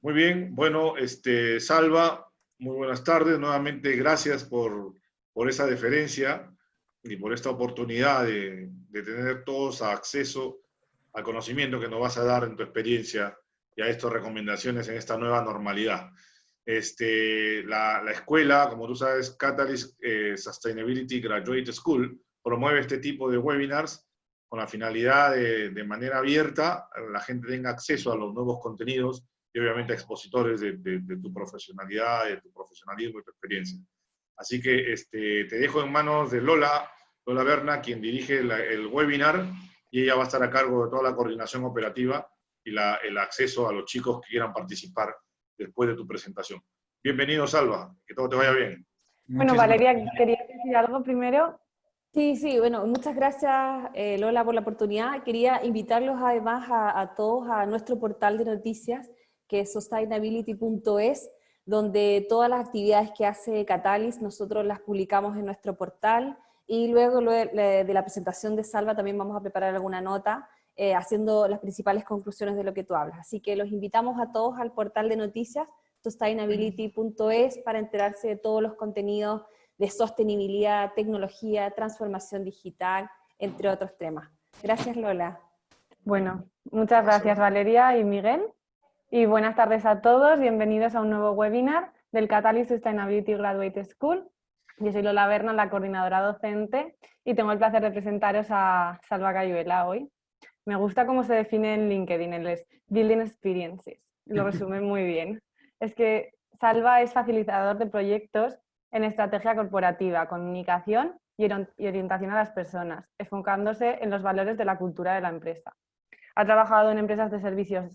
Muy bien, bueno, Salva, muy buenas tardes. Nuevamente, gracias por esa deferencia y por esta oportunidad de tener todos acceso al conocimiento que nos vas a dar en tu experiencia y a estas recomendaciones en esta nueva normalidad. La escuela, como tú sabes, Catalyst Sustainability Graduate School, promueve este tipo de webinars con la finalidad de manera abierta, la gente tenga acceso a los nuevos contenidos y obviamente a expositores de tu profesionalidad, de tu profesionalismo y tu experiencia. Así que te dejo en manos de Lola Berna, quien dirige el webinar, y ella va a estar a cargo de toda la coordinación operativa y el acceso a los chicos que quieran participar después de tu presentación. Bienvenido, Salva, que todo te vaya bien. Bueno, Valeria, ¿querías decir algo primero? Sí, bueno, muchas gracias Lola por la oportunidad. Quería invitarlos además a todos a nuestro portal de noticias, que es sustainability.es, donde todas las actividades que hace Catalyst nosotros las publicamos en nuestro portal, y luego de la presentación de Salva también vamos a preparar alguna nota haciendo las principales conclusiones de lo que tú hablas. Así que los invitamos a todos al portal de noticias sustainability.es para enterarse de todos los contenidos de sostenibilidad, tecnología, transformación digital, entre otros temas. Gracias, Lola. Bueno, muchas gracias, Valeria y Miguel. Y buenas tardes a todos, bienvenidos a un nuevo webinar del Catalyst Sustainability Graduate School. Yo soy Lola Berna, la coordinadora docente, y tengo el placer de presentaros a Salva Cayuela hoy. Me gusta cómo se define en LinkedIn, es Building Experiences, lo resume muy bien. Es que Salva es facilitador de proyectos en estrategia corporativa, comunicación y orientación a las personas, enfocándose en los valores de la cultura de la empresa. Ha trabajado en empresas de servicios,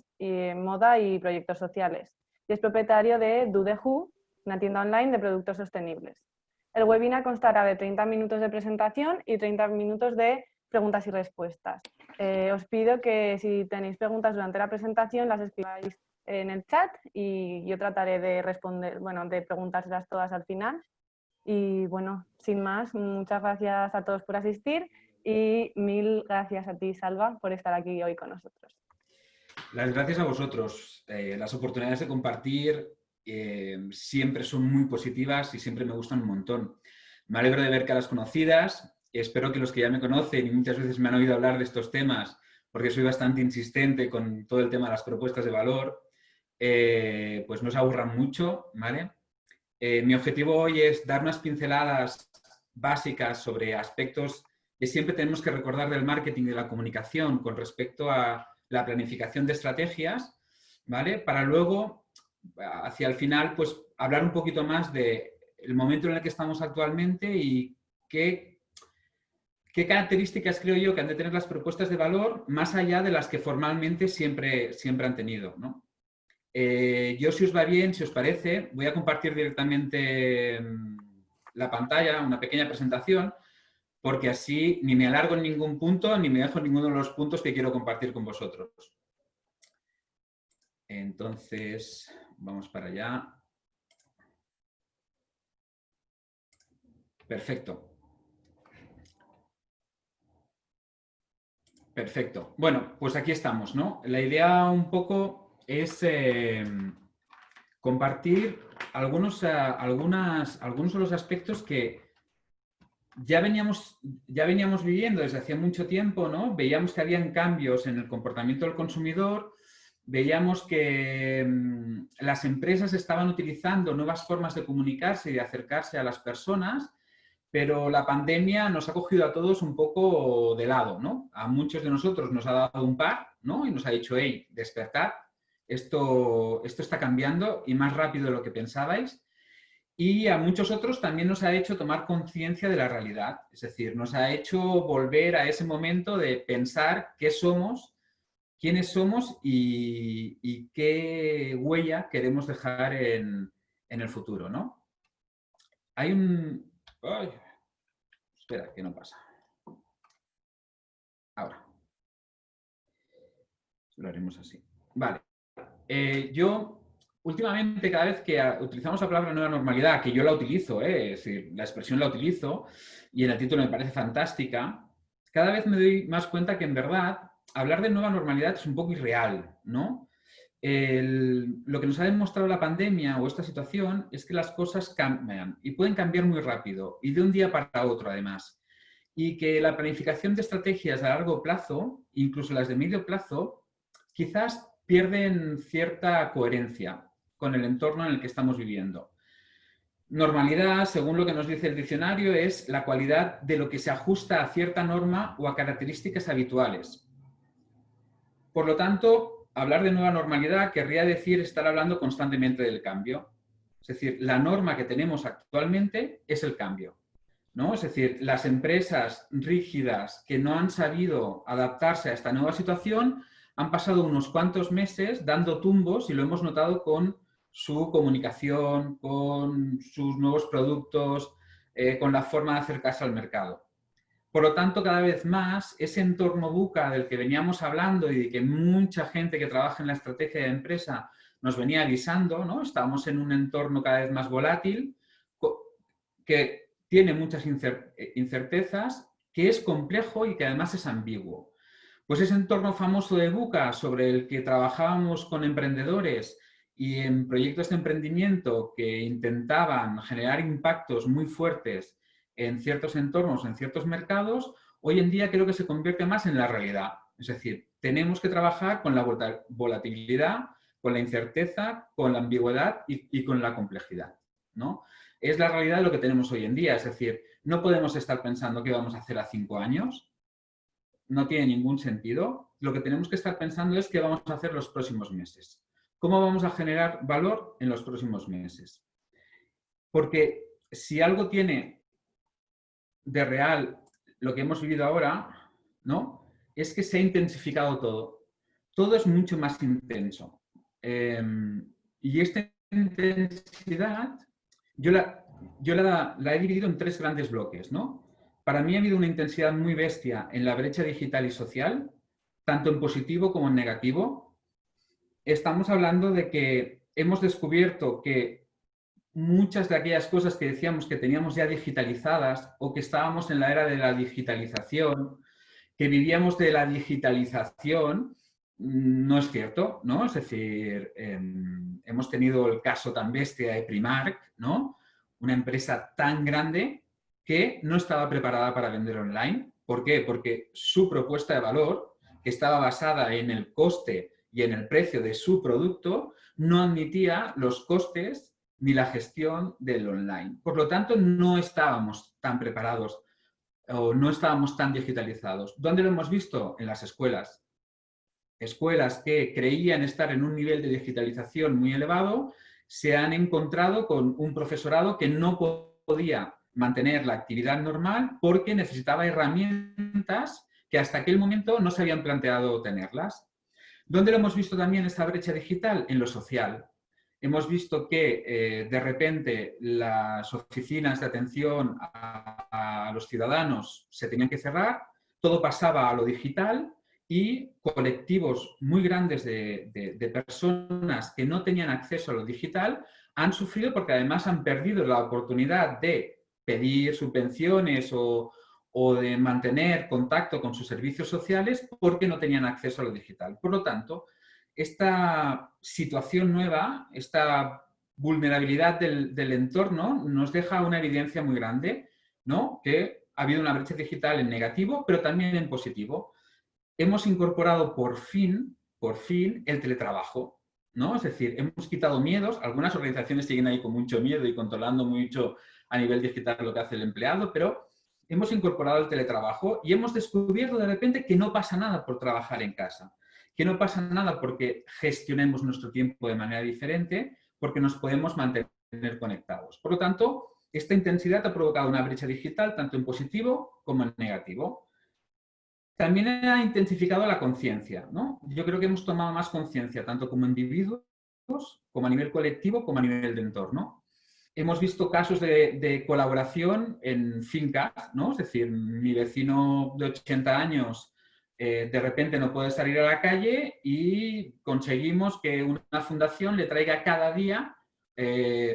moda y proyectos sociales, y es propietario de Do The Who, una tienda online de productos sostenibles. El webinar constará de 30 minutos de presentación y 30 minutos de preguntas y respuestas. Os pido que si tenéis preguntas durante la presentación las escribáis en el chat y yo trataré de responder, de preguntárselas todas al final. Y bueno, sin más, muchas gracias a todos por asistir y mil gracias a ti, Salva, por estar aquí hoy con nosotros. Las gracias a vosotros. Las oportunidades de compartir siempre son muy positivas y siempre me gustan un montón. Me alegro de ver caras conocidas. Espero que los que ya me conocen y muchas veces me han oído hablar de estos temas, porque soy bastante insistente con todo el tema de las propuestas de valor, pues no se aburran mucho, ¿vale? Mi objetivo hoy es dar unas pinceladas básicas sobre aspectos que siempre tenemos que recordar del marketing y de la comunicación con respecto a la planificación de estrategias, ¿vale? Para luego, hacia el final, pues hablar un poquito más del momento en el que estamos actualmente y qué características creo yo que han de tener las propuestas de valor más allá de las que formalmente siempre han tenido, ¿no? Yo, si os va bien, si os parece, voy a compartir directamente la pantalla, una pequeña presentación, porque así ni me alargo en ningún punto ni me dejo ninguno de los puntos que quiero compartir con vosotros. Entonces, vamos para allá. Perfecto. Perfecto. Bueno, pues aquí estamos, ¿no? La idea un poco es compartir algunos de los aspectos que ya veníamos viviendo desde hacía mucho tiempo, ¿no? Veíamos que habían cambios en el comportamiento del consumidor, veíamos que las empresas estaban utilizando nuevas formas de comunicarse y de acercarse a las personas, pero la pandemia nos ha cogido a todos un poco de lado, ¿no? A muchos de nosotros nos ha dado un par, ¿no? Y nos ha dicho, hey, despertad, esto está cambiando y más rápido de lo que pensabais. Y a muchos otros también nos ha hecho tomar conciencia de la realidad. Es decir, nos ha hecho volver a ese momento de pensar qué somos, quiénes somos y qué huella queremos dejar en el futuro, ¿no? Hay un... Ay, espera, que no pasa. Ahora. Lo haremos así. Vale. Yo... Últimamente, cada vez que utilizamos la palabra nueva normalidad, que yo la utilizo, es decir, la expresión la utilizo y en el título me parece fantástica, cada vez me doy más cuenta que en verdad hablar de nueva normalidad es un poco irreal, ¿no? lo que nos ha demostrado la pandemia o esta situación es que las cosas cambian y pueden cambiar muy rápido y de un día para otro además. Y que la planificación de estrategias a largo plazo, incluso las de medio plazo, quizás pierden cierta coherencia con el entorno en el que estamos viviendo. Normalidad, según lo que nos dice el diccionario, es la cualidad de lo que se ajusta a cierta norma o a características habituales. Por lo tanto, hablar de nueva normalidad querría decir estar hablando constantemente del cambio. Es decir, la norma que tenemos actualmente es el cambio, ¿no? Es decir, las empresas rígidas que no han sabido adaptarse a esta nueva situación han pasado unos cuantos meses dando tumbos y lo hemos notado con su comunicación, con sus nuevos productos, con la forma de acercarse al mercado. Por lo tanto, cada vez más, ese entorno VUCA del que veníamos hablando y de que mucha gente que trabaja en la estrategia de empresa nos venía avisando, ¿no? Estábamos en un entorno cada vez más volátil, que tiene muchas incertezas, que es complejo y que además es ambiguo. Pues ese entorno famoso de VUCA sobre el que trabajábamos con emprendedores y en proyectos de emprendimiento que intentaban generar impactos muy fuertes en ciertos entornos, en ciertos mercados, hoy en día creo que se convierte más en la realidad. Es decir, tenemos que trabajar con la volatilidad, con la incerteza, con la ambigüedad y con la complejidad, ¿no? Es la realidad de lo que tenemos hoy en día. Es decir, no podemos estar pensando qué vamos a hacer a 5 años. No tiene ningún sentido. Lo que tenemos que estar pensando es qué vamos a hacer los próximos meses. ¿Cómo vamos a generar valor en los próximos meses? Porque si algo tiene de real lo que hemos vivido ahora, ¿no? Es que se ha intensificado todo. Todo es mucho más intenso. Y esta intensidad yo la he dividido en 3 grandes bloques, ¿no? Para mí ha habido una intensidad muy bestia en la brecha digital y social, tanto en positivo como en negativo. Estamos hablando de que hemos descubierto que muchas de aquellas cosas que decíamos que teníamos ya digitalizadas o que estábamos en la era de la digitalización, que vivíamos de la digitalización, no es cierto, ¿no? Es decir, hemos tenido el caso tan bestia de Primark, ¿no? Una empresa tan grande que no estaba preparada para vender online. ¿Por qué? Porque su propuesta de valor, que estaba basada en el coste y en el precio de su producto, no admitía los costes ni la gestión del online. Por lo tanto, no estábamos tan preparados o no estábamos tan digitalizados. ¿Dónde lo hemos visto? En las escuelas. Escuelas que creían estar en un nivel de digitalización muy elevado se han encontrado con un profesorado que no podía mantener la actividad normal porque necesitaba herramientas que hasta aquel momento no se habían planteado tenerlas. ¿Dónde lo hemos visto también esta brecha digital? En lo social. Hemos visto que de repente las oficinas de atención a los ciudadanos se tenían que cerrar, todo pasaba a lo digital y colectivos muy grandes de personas que no tenían acceso a lo digital han sufrido porque además han perdido la oportunidad de pedir subvenciones o de mantener contacto con sus servicios sociales porque no tenían acceso a lo digital. Por lo tanto, esta situación nueva, esta vulnerabilidad del entorno nos deja una evidencia muy grande, ¿no? Que ha habido una brecha digital en negativo, pero también en positivo. Hemos incorporado por fin el teletrabajo, ¿no? Es decir, hemos quitado miedos. Algunas organizaciones siguen ahí con mucho miedo y controlando mucho a nivel digital lo que hace el empleado, pero hemos incorporado el teletrabajo y hemos descubierto de repente que no pasa nada por trabajar en casa, que no pasa nada porque gestionemos nuestro tiempo de manera diferente, porque nos podemos mantener conectados. Por lo tanto, esta intensidad ha provocado una brecha digital tanto en positivo como en negativo. También ha intensificado la conciencia, ¿no? Yo creo que hemos tomado más conciencia, tanto como individuos, como a nivel colectivo, como a nivel de entorno. Hemos visto casos de colaboración en fincas, ¿no? Es decir, mi vecino de 80 años de repente no puede salir a la calle y conseguimos que una fundación le traiga cada día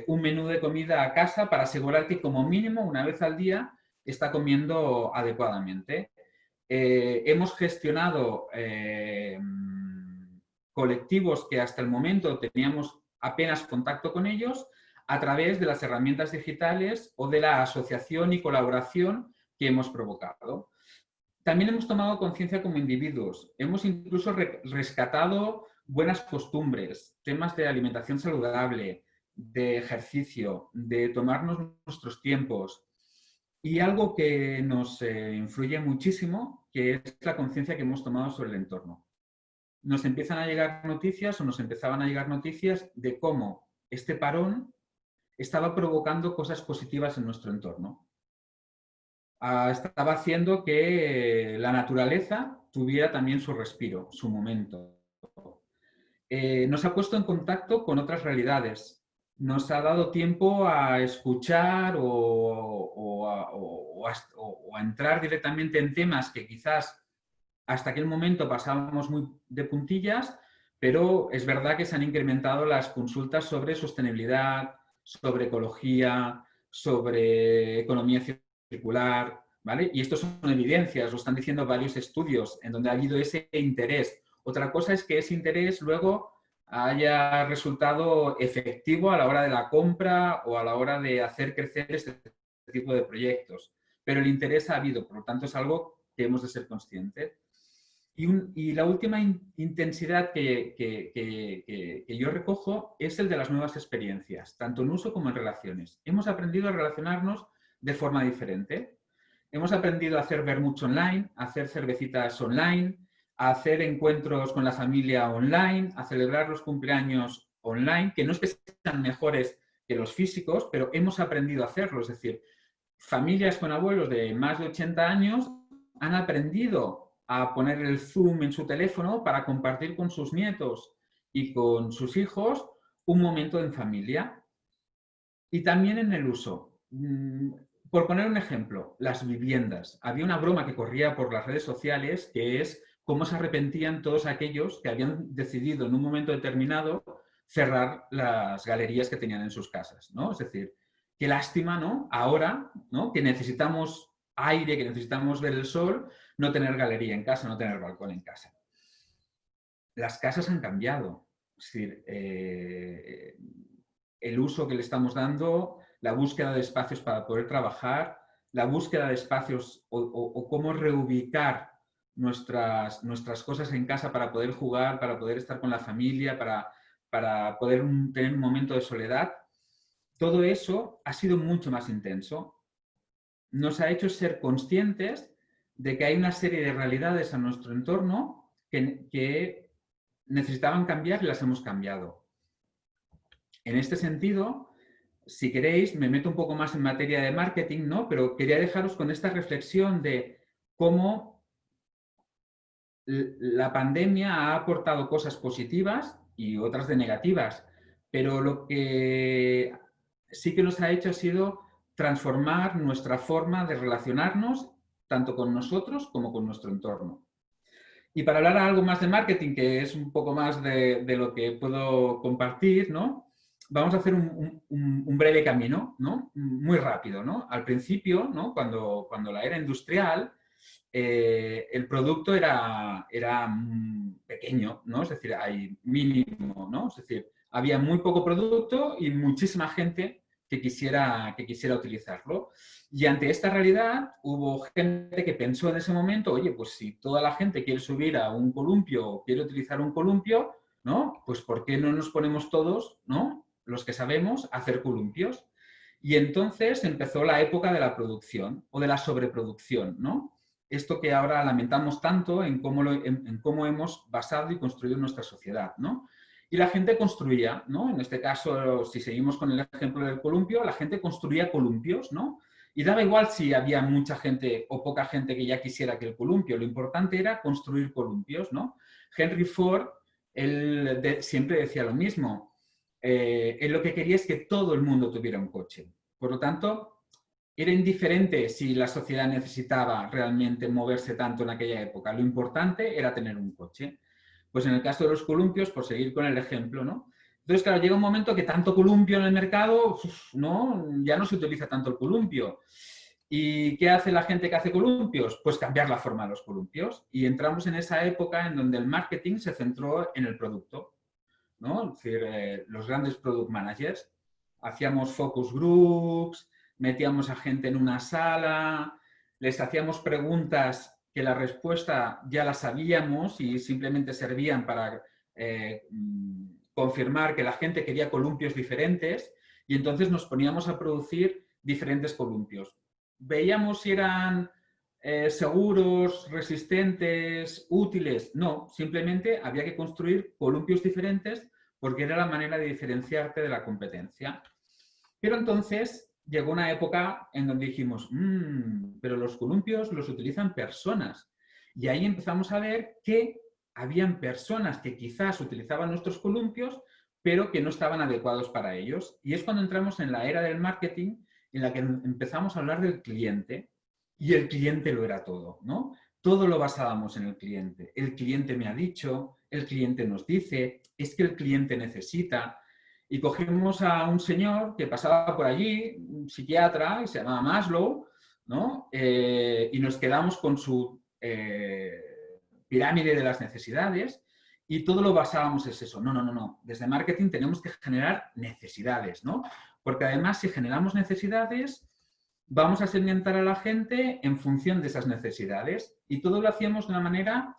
un menú de comida a casa para asegurar que como mínimo una vez al día está comiendo adecuadamente. Hemos gestionado colectivos que hasta el momento teníamos apenas contacto con ellos a través de las herramientas digitales o de la asociación y colaboración que hemos provocado. También hemos tomado conciencia como individuos, hemos incluso rescatado buenas costumbres, temas de alimentación saludable, de ejercicio, de tomarnos nuestros tiempos. Y algo que nos influye muchísimo, que es la conciencia que hemos tomado sobre el entorno. Nos empiezan a llegar noticias o nos empezaban a llegar noticias de cómo este parón estaba provocando cosas positivas en nuestro entorno. Estaba haciendo que la naturaleza tuviera también su respiro, su momento. Nos ha puesto en contacto con otras realidades. Nos ha dado tiempo a escuchar o a entrar directamente en temas que quizás hasta aquel momento pasábamos muy de puntillas, pero es verdad que se han incrementado las consultas sobre sostenibilidad, sobre ecología, sobre economía circular, ¿vale? Y esto son evidencias, lo están diciendo varios estudios en donde ha habido ese interés. Otra cosa es que ese interés luego haya resultado efectivo a la hora de la compra o a la hora de hacer crecer este tipo de proyectos. Pero el interés ha habido, por lo tanto es algo que hemos de ser conscientes. Y la última intensidad que yo recojo es el de las nuevas experiencias, tanto en uso como en relaciones. Hemos aprendido a relacionarnos de forma diferente. Hemos aprendido a hacer vermouth online, a hacer cervecitas online, a hacer encuentros con la familia online, a celebrar los cumpleaños online, que no es que sean mejores que los físicos, pero hemos aprendido a hacerlo. Es decir, familias con abuelos de más de 80 años han aprendido a poner el Zoom en su teléfono para compartir con sus nietos y con sus hijos un momento en familia. Y también en el uso. Por poner un ejemplo, las viviendas. Había una broma que corría por las redes sociales que es cómo se arrepentían todos aquellos que habían decidido en un momento determinado cerrar las galerías que tenían en sus casas, ¿no? Es decir, qué lástima, ¿no? Ahora, ¿no? Que necesitamos aire, que necesitamos ver el sol, no tener galería en casa, no tener balcón en casa. Las casas han cambiado. Es decir, el uso que le estamos dando, la búsqueda de espacios para poder trabajar, la búsqueda de espacios o cómo reubicar nuestras cosas en casa para poder jugar, para poder estar con la familia, para poder tener un momento de soledad. Todo eso ha sido mucho más intenso. Nos ha hecho ser conscientes de que hay una serie de realidades a nuestro entorno que necesitaban cambiar y las hemos cambiado. En este sentido, si queréis, me meto un poco más en materia de marketing, ¿no? Pero quería dejaros con esta reflexión de cómo la pandemia ha aportado cosas positivas y otras de negativas, pero lo que sí que nos ha hecho ha sido transformar nuestra forma de relacionarnos tanto con nosotros como con nuestro entorno. Y para hablar algo más de marketing, que es un poco más de lo que puedo compartir, ¿no? Vamos a hacer un breve camino, ¿no? Muy rápido, ¿no? Al principio, ¿no? Cuando la era industrial, el producto era pequeño, ¿no? Es decir, hay mínimo, ¿no? Es decir, había muy poco producto y muchísima gente que quisiera utilizarlo. Y ante esta realidad hubo gente que pensó en ese momento, oye, pues si toda la gente quiere subir a un columpio o quiere utilizar un columpio, ¿no? Pues ¿por qué no nos ponemos todos, ¿no? Los que sabemos, a hacer columpios? Y entonces empezó la época de la producción o de la sobreproducción, ¿no? Esto que ahora lamentamos tanto en cómo hemos basado y construido nuestra sociedad, ¿no? Y la gente construía, ¿no? En este caso, si seguimos con el ejemplo del columpio, la gente construía columpios, ¿no? Y daba igual si había mucha gente o poca gente que ya quisiera que el columpio, lo importante era construir columpios, ¿no? Henry Ford, él siempre decía lo mismo, él lo que quería es que todo el mundo tuviera un coche. Por lo tanto, era indiferente si la sociedad necesitaba realmente moverse tanto en aquella época, lo importante era tener un coche. Pues en el caso de los columpios, por seguir con el ejemplo, ¿no? Entonces, claro, llega un momento que tanto columpio en el mercado, ¿no? Ya no se utiliza tanto el columpio. ¿Y qué hace la gente que hace columpios? Pues cambiar la forma de los columpios. Y entramos en esa época en donde el marketing se centró en el producto, ¿no? Es decir, los grandes product managers hacíamos focus groups, metíamos a gente en una sala, les hacíamos preguntas que la respuesta ya la sabíamos y simplemente servían para confirmar que la gente quería columpios diferentes, y entonces nos poníamos a producir diferentes columpios. Veíamos si eran seguros, resistentes, útiles. No, simplemente había que construir columpios diferentes porque era la manera de diferenciarte de la competencia. Pero entonces llegó una época en donde dijimos, pero los columpios los utilizan personas. Y ahí empezamos a ver que habían personas que quizás utilizaban nuestros columpios, pero que no estaban adecuados para ellos. Y es cuando entramos en la era del marketing, en la que empezamos a hablar del cliente, y el cliente lo era todo, ¿no? Todo lo basábamos en el cliente. El cliente me ha dicho, el cliente nos dice, es que el cliente necesita. Y cogimos a un señor que pasaba por allí, un psiquiatra, y se llamaba Maslow, ¿no? Y nos quedamos con su pirámide de las necesidades, y todo lo basábamos en eso. No. Desde marketing tenemos que generar necesidades, ¿no? Porque además, si generamos necesidades, vamos a segmentar a la gente en función de esas necesidades. Y todo lo hacíamos de una manera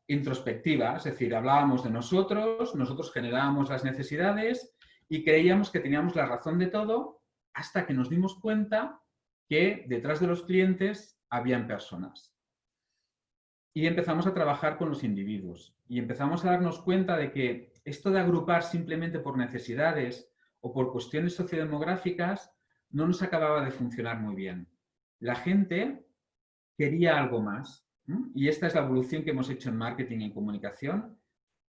introspectiva, es decir, hablábamos de nosotros, nosotros generábamos las necesidades y creíamos que teníamos la razón de todo, hasta que nos dimos cuenta que detrás de los clientes habían personas. Y empezamos a trabajar con los individuos y empezamos a darnos cuenta de que esto de agrupar simplemente por necesidades o por cuestiones sociodemográficas no nos acababa de funcionar muy bien. La gente quería algo más, y esta es la evolución que hemos hecho en marketing y en comunicación.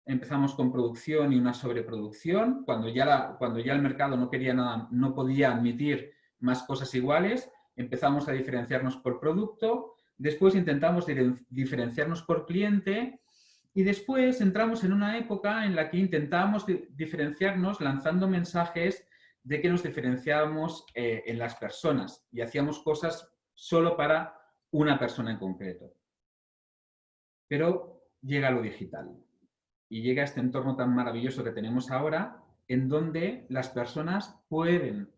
Empezamos con producción y una sobreproducción. Cuando ya el mercado no quería nada, no podía admitir más cosas iguales, empezamos a diferenciarnos por producto. Después intentamos diferenciarnos por cliente y después entramos en una época en la que intentábamos diferenciarnos lanzando mensajes de que nos diferenciábamos en las personas y hacíamos cosas solo para una persona en concreto. Pero llega lo digital y llega este entorno tan maravilloso que tenemos ahora, en donde las personas pueden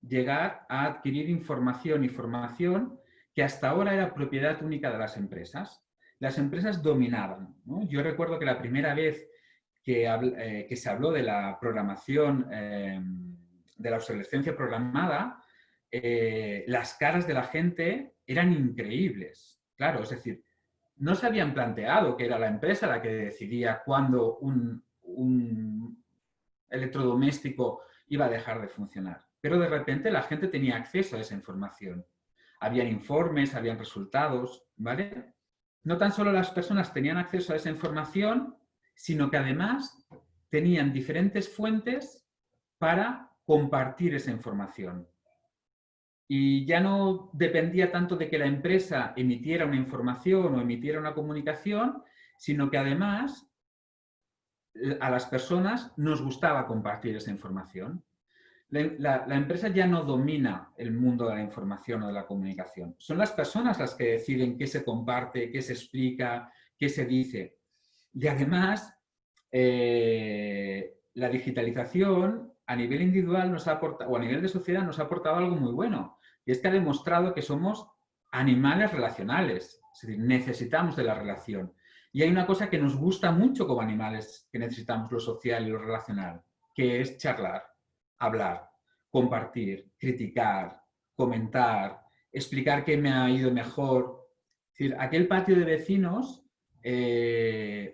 llegar a adquirir información y formación que hasta ahora era propiedad única de las empresas. Las empresas dominaban, ¿no? Yo recuerdo que la primera vez que se habló de la programación, de la obsolescencia programada, las caras de la gente eran increíbles. Claro, es decir, no se habían planteado que era la empresa la que decidía cuándo un electrodoméstico iba a dejar de funcionar. Pero de repente la gente tenía acceso a esa información. Habían informes, habían resultados, ¿vale? No tan solo las personas tenían acceso a esa información, sino que además tenían diferentes fuentes para compartir esa información. Y ya no dependía tanto de que la empresa emitiera una información o emitiera una comunicación, sino que además a las personas nos gustaba compartir esa información. La empresa ya no domina el mundo de la información o de la comunicación. Son las personas las que deciden qué se comparte, qué se explica, qué se dice. Y además, la digitalización a nivel individual nos ha aportado, o a nivel de sociedad nos ha aportado algo muy bueno. Y es que ha demostrado que somos animales relacionales. Es decir, necesitamos de la relación. Y hay una cosa que nos gusta mucho como animales, que necesitamos lo social y lo relacional, que es charlar, hablar, compartir, criticar, comentar, explicar qué me ha ido mejor. Es decir, aquel patio de vecinos,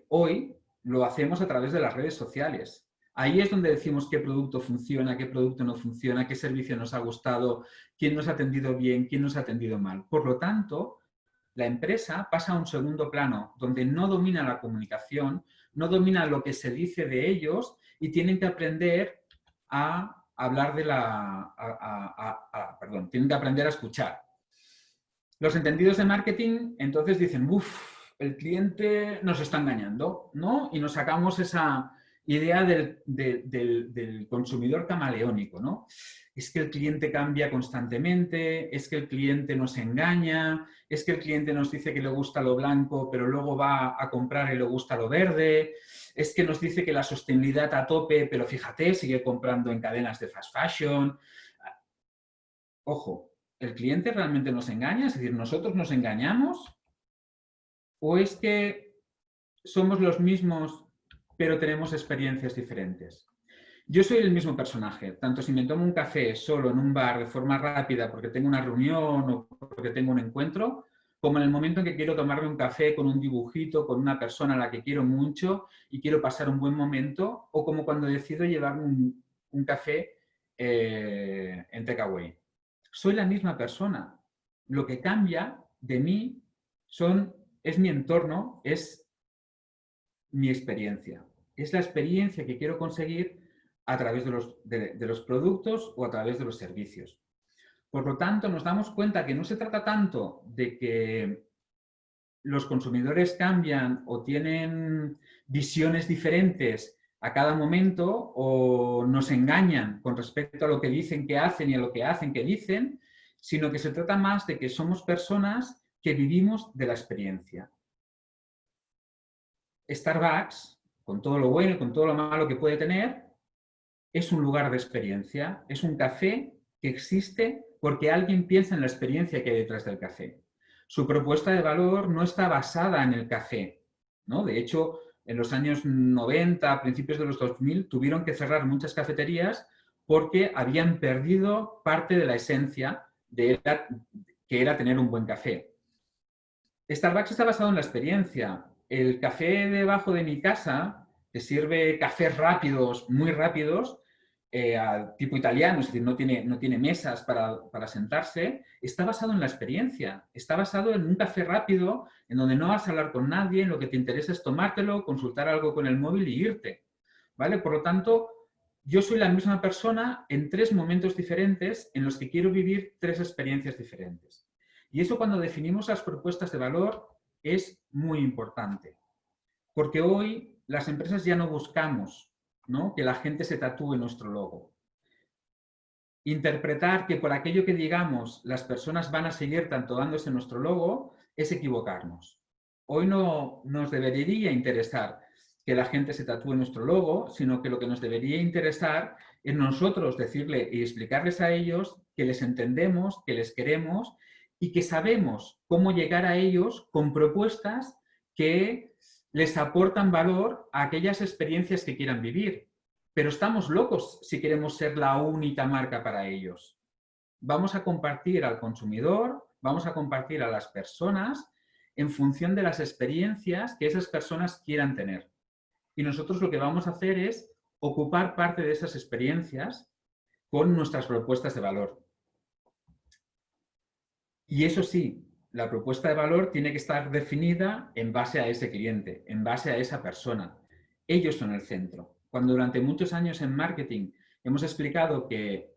hoy lo hacemos a través de las redes sociales. Ahí es donde decimos qué producto funciona, qué producto no funciona, qué servicio nos ha gustado, quién nos ha atendido bien, quién nos ha atendido mal. Por lo tanto, la empresa pasa a un segundo plano, donde no domina la comunicación, no domina lo que se dice de ellos y tienen que aprender a hablar de tienen que aprender a escuchar. Los entendidos de marketing entonces dicen, el cliente nos está engañando, ¿no? Y nos sacamos esa idea del consumidor camaleónico, ¿no? Es que el cliente cambia constantemente, es que el cliente nos engaña, es que el cliente nos dice que le gusta lo blanco, pero luego va a comprar y le gusta lo verde, es que nos dice que la sostenibilidad a tope, pero fíjate, sigue comprando en cadenas de fast fashion. Ojo, ¿el cliente realmente nos engaña? Es decir, ¿nosotros nos engañamos? ¿O es que somos los mismos, pero tenemos experiencias diferentes? Yo soy el mismo personaje, tanto si me tomo un café solo en un bar de forma rápida porque tengo una reunión o porque tengo un encuentro, como en el momento en que quiero tomarme un café con un dibujito, con una persona a la que quiero mucho y quiero pasar un buen momento, o como cuando decido llevarme un café en takeaway. Soy la misma persona. Lo que cambia de mí es mi entorno, es mi experiencia. Es la experiencia que quiero conseguir a través de los productos o a través de los servicios. Por lo tanto, nos damos cuenta que no se trata tanto de que los consumidores cambian o tienen visiones diferentes a cada momento o nos engañan con respecto a lo que dicen que hacen y a lo que hacen que dicen, sino que se trata más de que somos personas que vivimos de la experiencia. Starbucks, con todo lo bueno y con todo lo malo que puede tener, es un lugar de experiencia, es un café que existe porque alguien piensa en la experiencia que hay detrás del café. Su propuesta de valor no está basada en el café, ¿no? De hecho, en los años 90, a principios de los 2000, tuvieron que cerrar muchas cafeterías porque habían perdido parte de la esencia que era tener un buen café. Starbucks está basado en la experiencia. El café debajo de mi casa, que sirve cafés rápidos, muy rápidos, tipo italiano, es decir, no tiene mesas para sentarse, está basado en la experiencia, está basado en un café rápido, en donde no vas a hablar con nadie, en lo que te interesa es tomártelo, consultar algo con el móvil y irte, ¿vale? Por lo tanto, yo soy la misma persona en 3 momentos diferentes en los que quiero vivir 3 experiencias diferentes. Y eso, cuando definimos las propuestas de valor, es muy importante, porque hoy las empresas ya no buscamos, ¿no?, que la gente se tatúe nuestro logo. Interpretar que por aquello que digamos las personas van a seguir tatuándose nuestro logo es equivocarnos. Hoy no nos debería interesar que la gente se tatúe nuestro logo, sino que lo que nos debería interesar es nosotros decirle y explicarles a ellos que les entendemos, que les queremos y que sabemos cómo llegar a ellos con propuestas que les aportan valor a aquellas experiencias que quieran vivir. Pero estamos locos si queremos ser la única marca para ellos. Vamos a compartir al consumidor, vamos a compartir a las personas en función de las experiencias que esas personas quieran tener. Y nosotros lo que vamos a hacer es ocupar parte de esas experiencias con nuestras propuestas de valor. Y eso sí, la propuesta de valor tiene que estar definida en base a ese cliente, en base a esa persona. Ellos son el centro. Cuando durante muchos años en marketing hemos explicado que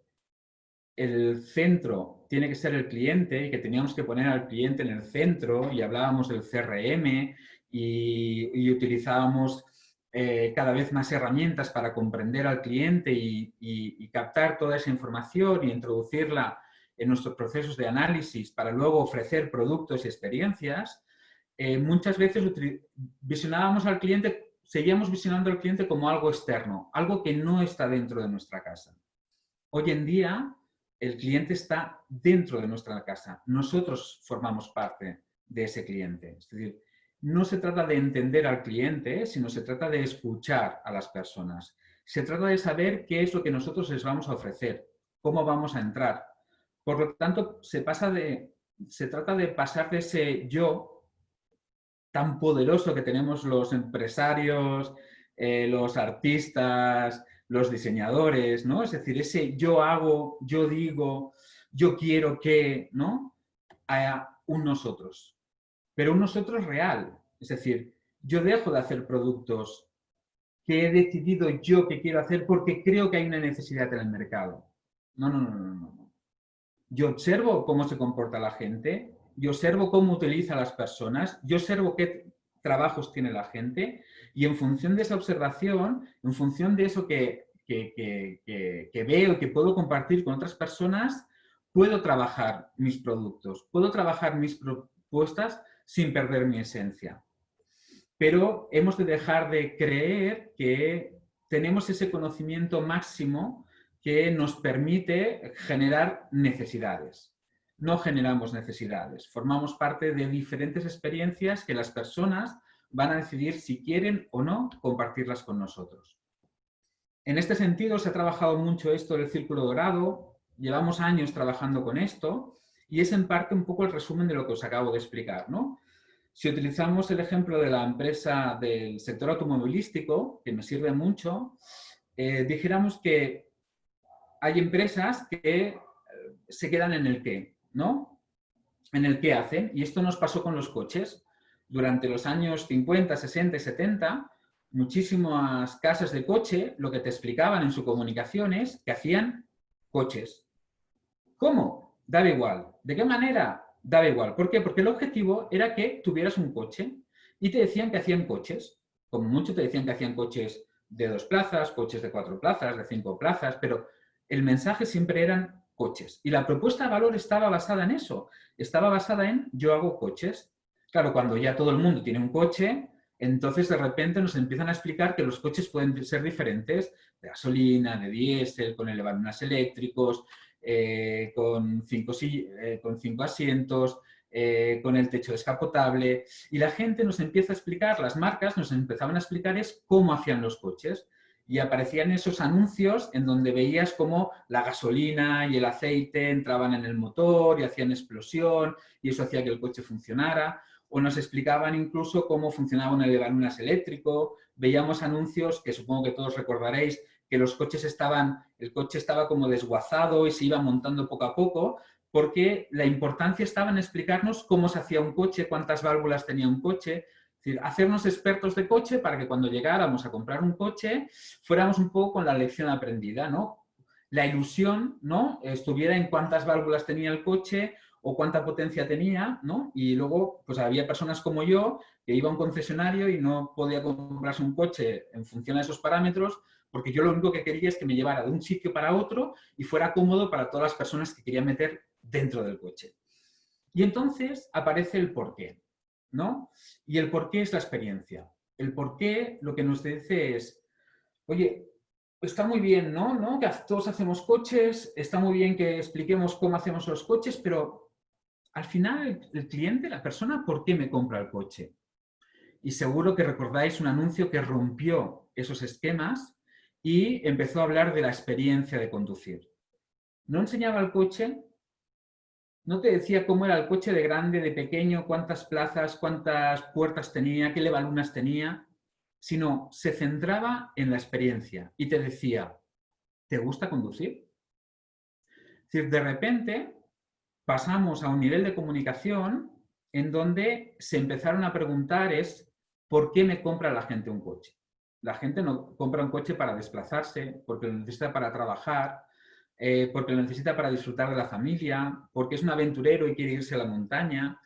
el centro tiene que ser el cliente y que teníamos que poner al cliente en el centro y hablábamos del CRM y utilizábamos cada vez más herramientas para comprender al cliente y captar toda esa información y introducirla en nuestros procesos de análisis para luego ofrecer productos y experiencias, muchas veces visionábamos al cliente, seguíamos visionando al cliente como algo externo, algo que no está dentro de nuestra casa. Hoy en día, el cliente está dentro de nuestra casa. Nosotros formamos parte de ese cliente. Es decir, no se trata de entender al cliente, sino se trata de escuchar a las personas. Se trata de saber qué es lo que nosotros les vamos a ofrecer, cómo vamos a entrar. Por lo tanto, se trata de pasar de ese yo tan poderoso que tenemos los empresarios, los artistas, los diseñadores, ¿no? Es decir, ese yo hago, yo digo, yo quiero que, ¿no?, a un nosotros. Pero un nosotros real. Es decir, yo dejo de hacer productos que he decidido yo que quiero hacer porque creo que hay una necesidad en el mercado. No. Yo observo cómo se comporta la gente, yo observo cómo utiliza a las personas, yo observo qué trabajos tiene la gente y en función de esa observación, en función de eso que veo y que puedo compartir con otras personas, puedo trabajar mis productos, puedo trabajar mis propuestas sin perder mi esencia. Pero hemos de dejar de creer que tenemos ese conocimiento máximo que nos permite generar necesidades. No generamos necesidades, formamos parte de diferentes experiencias que las personas van a decidir si quieren o no compartirlas con nosotros. En este sentido, se ha trabajado mucho esto del círculo dorado, llevamos años trabajando con esto y es en parte un poco el resumen de lo que os acabo de explicar, ¿no? Si utilizamos el ejemplo de la empresa del sector automovilístico, que me sirve mucho, dijéramos que hay empresas que se quedan en el qué, ¿no? En el qué hacen. Y esto nos pasó con los coches. Durante los años 50, 60 y 70, muchísimas casas de coche lo que te explicaban en su comunicación es que hacían coches. ¿Cómo? Daba igual. ¿De qué manera? Daba igual. ¿Por qué? Porque el objetivo era que tuvieras un coche y te decían que hacían coches. Como mucho te decían que hacían coches de 2 plazas, coches de 4 plazas, de 5 plazas, pero el mensaje siempre eran coches. Y la propuesta de valor estaba basada en eso. Estaba basada en yo hago coches. Claro, cuando ya todo el mundo tiene un coche, entonces de repente nos empiezan a explicar que los coches pueden ser diferentes, de gasolina, de diésel, con elevadoras eléctricos, con 5 asientos, con el techo descapotable. Y la gente nos empieza a explicar, las marcas nos empezaban a explicar es cómo hacían los coches. Y aparecían esos anuncios en donde veías cómo la gasolina y el aceite entraban en el motor y hacían explosión y eso hacía que el coche funcionara. O nos explicaban incluso cómo funcionaba un elevalunas eléctrico. Veíamos anuncios que supongo que todos recordaréis que el coche estaba como desguazado y se iba montando poco a poco, porque la importancia estaba en explicarnos cómo se hacía un coche, cuántas válvulas tenía un coche. Es decir, hacernos expertos de coche para que cuando llegáramos a comprar un coche fuéramos un poco con la lección aprendida, ¿no? La ilusión, ¿no?, estuviera en cuántas válvulas tenía el coche o cuánta potencia tenía, ¿no? Y luego, pues había personas como yo que iba a un concesionario y no podía comprarse un coche en función a esos parámetros porque yo lo único que quería es que me llevara de un sitio para otro y fuera cómodo para todas las personas que quería meter dentro del coche. Y entonces aparece el porqué, ¿no? Y el porqué es la experiencia. El porqué lo que nos dice es, oye, está muy bien, ¿no? Que todos hacemos coches, está muy bien que expliquemos cómo hacemos los coches, pero al final el cliente, la persona, ¿por qué me compra el coche? Y seguro que recordáis un anuncio que rompió esos esquemas y empezó a hablar de la experiencia de conducir. No enseñaba el coche, no te decía cómo era el coche de grande, de pequeño, cuántas plazas, cuántas puertas tenía, qué levalunas tenía, sino se centraba en la experiencia y te decía, ¿te gusta conducir? Es decir, de repente pasamos a un nivel de comunicación en donde se empezaron a preguntar es, ¿por qué me compra la gente un coche? La gente no compra un coche para desplazarse, porque lo necesita para trabajar, porque lo necesita para disfrutar de la familia, porque es un aventurero y quiere irse a la montaña.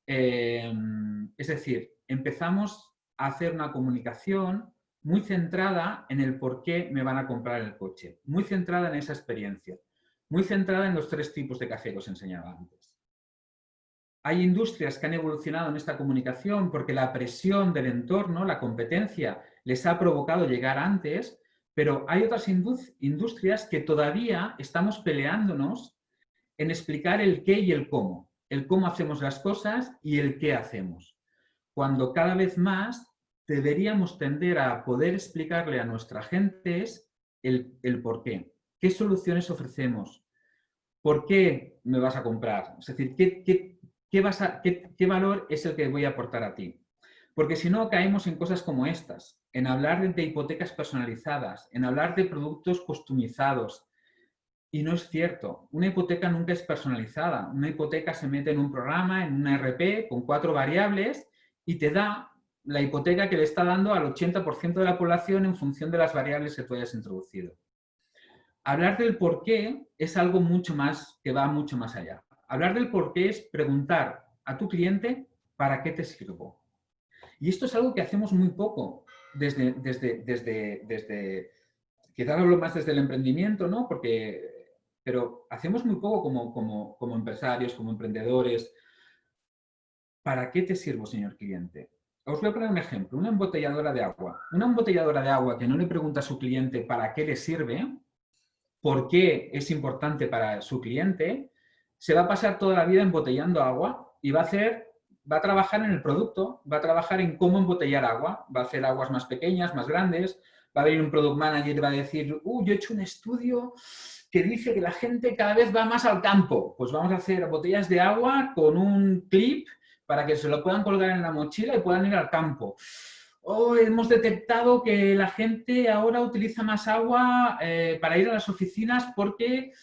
Es decir, empezamos a hacer una comunicación muy centrada en el por qué me van a comprar el coche, muy centrada en esa experiencia, muy centrada en los 3 tipos de café que os enseñaba antes. Hay industrias que han evolucionado en esta comunicación porque la presión del entorno, la competencia, les ha provocado llegar antes, pero hay otras industrias que todavía estamos peleándonos en explicar el qué y el cómo hacemos las cosas y el qué hacemos. Cuando cada vez más deberíamos tender a poder explicarle a nuestra gente el por qué. ¿Qué soluciones ofrecemos? ¿Por qué me vas a comprar? Es decir, ¿qué valor es el que voy a aportar a ti? Porque si no, caemos en cosas como estas, en hablar de hipotecas personalizadas, en hablar de productos customizados. Y no es cierto. Una hipoteca nunca es personalizada. Una hipoteca se mete en un programa, en una ERP, con 4 variables y te da la hipoteca que le está dando al 80% de la población en función de las variables que tú hayas introducido. Hablar del por qué es algo mucho más, que va mucho más allá. Hablar del por qué es preguntar a tu cliente ¿para qué te sirvo? Y esto es algo que hacemos muy poco quizás hablo más desde el emprendimiento, ¿no? Pero hacemos muy poco como empresarios, como emprendedores. ¿Para qué te sirvo, señor cliente? Os voy a poner un ejemplo, una embotelladora de agua. Una embotelladora de agua que no le pregunta a su cliente para qué le sirve, por qué es importante para su cliente, se va a pasar toda la vida embotellando agua y va a trabajar en el producto, va a trabajar en cómo embotellar agua, va a hacer aguas más pequeñas, más grandes, va a venir un product manager y va a decir, yo he hecho un estudio que dice que la gente cada vez va más al campo. Pues vamos a hacer botellas de agua con un clip para que se lo puedan colgar en la mochila y puedan ir al campo. Hemos detectado que la gente ahora utiliza más agua para ir a las oficinas porque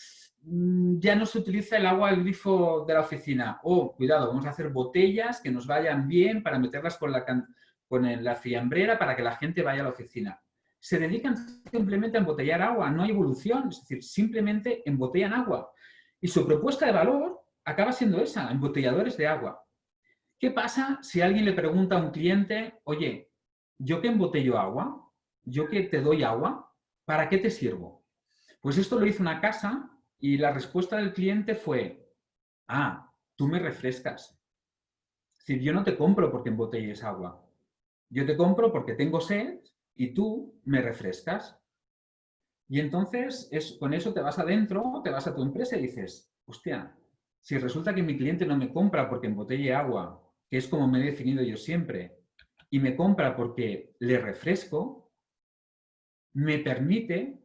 ya no se utiliza el agua del grifo de la oficina. Cuidado, vamos a hacer botellas que nos vayan bien para meterlas con la fiambrera para que la gente vaya a la oficina. Se dedican simplemente a embotellar agua, no hay evolución, es decir, simplemente embotellan agua. Y su propuesta de valor acaba siendo esa, embotelladores de agua. ¿Qué pasa si alguien le pregunta a un cliente, oye, yo que embotello agua, yo que te doy agua, ¿para qué te sirvo? Pues esto lo hizo una casa y la respuesta del cliente fue, tú me refrescas. Es decir, yo no te compro porque embotelles agua. Yo te compro porque tengo sed y tú me refrescas. Y entonces con eso te vas adentro, te vas a tu empresa y dices, hostia, si resulta que mi cliente no me compra porque embotelle agua, que es como me he definido yo siempre, y me compra porque le refresco, me permite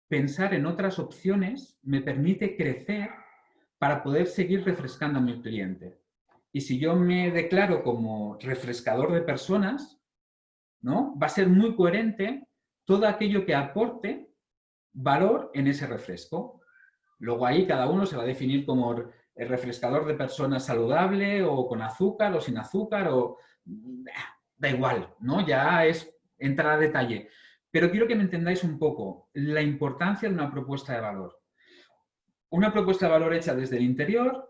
pensar en otras opciones, me permite crecer para poder seguir refrescando a mi cliente. Y si yo me declaro como refrescador de personas, ¿no? Va a ser muy coherente todo aquello que aporte valor en ese refresco. Luego ahí cada uno se va a definir como el refrescador de personas saludable o con azúcar o sin azúcar o da igual, ¿no? Ya es entrar a detalle. Pero quiero que me entendáis un poco la importancia de una propuesta de valor. Una propuesta de valor hecha desde el interior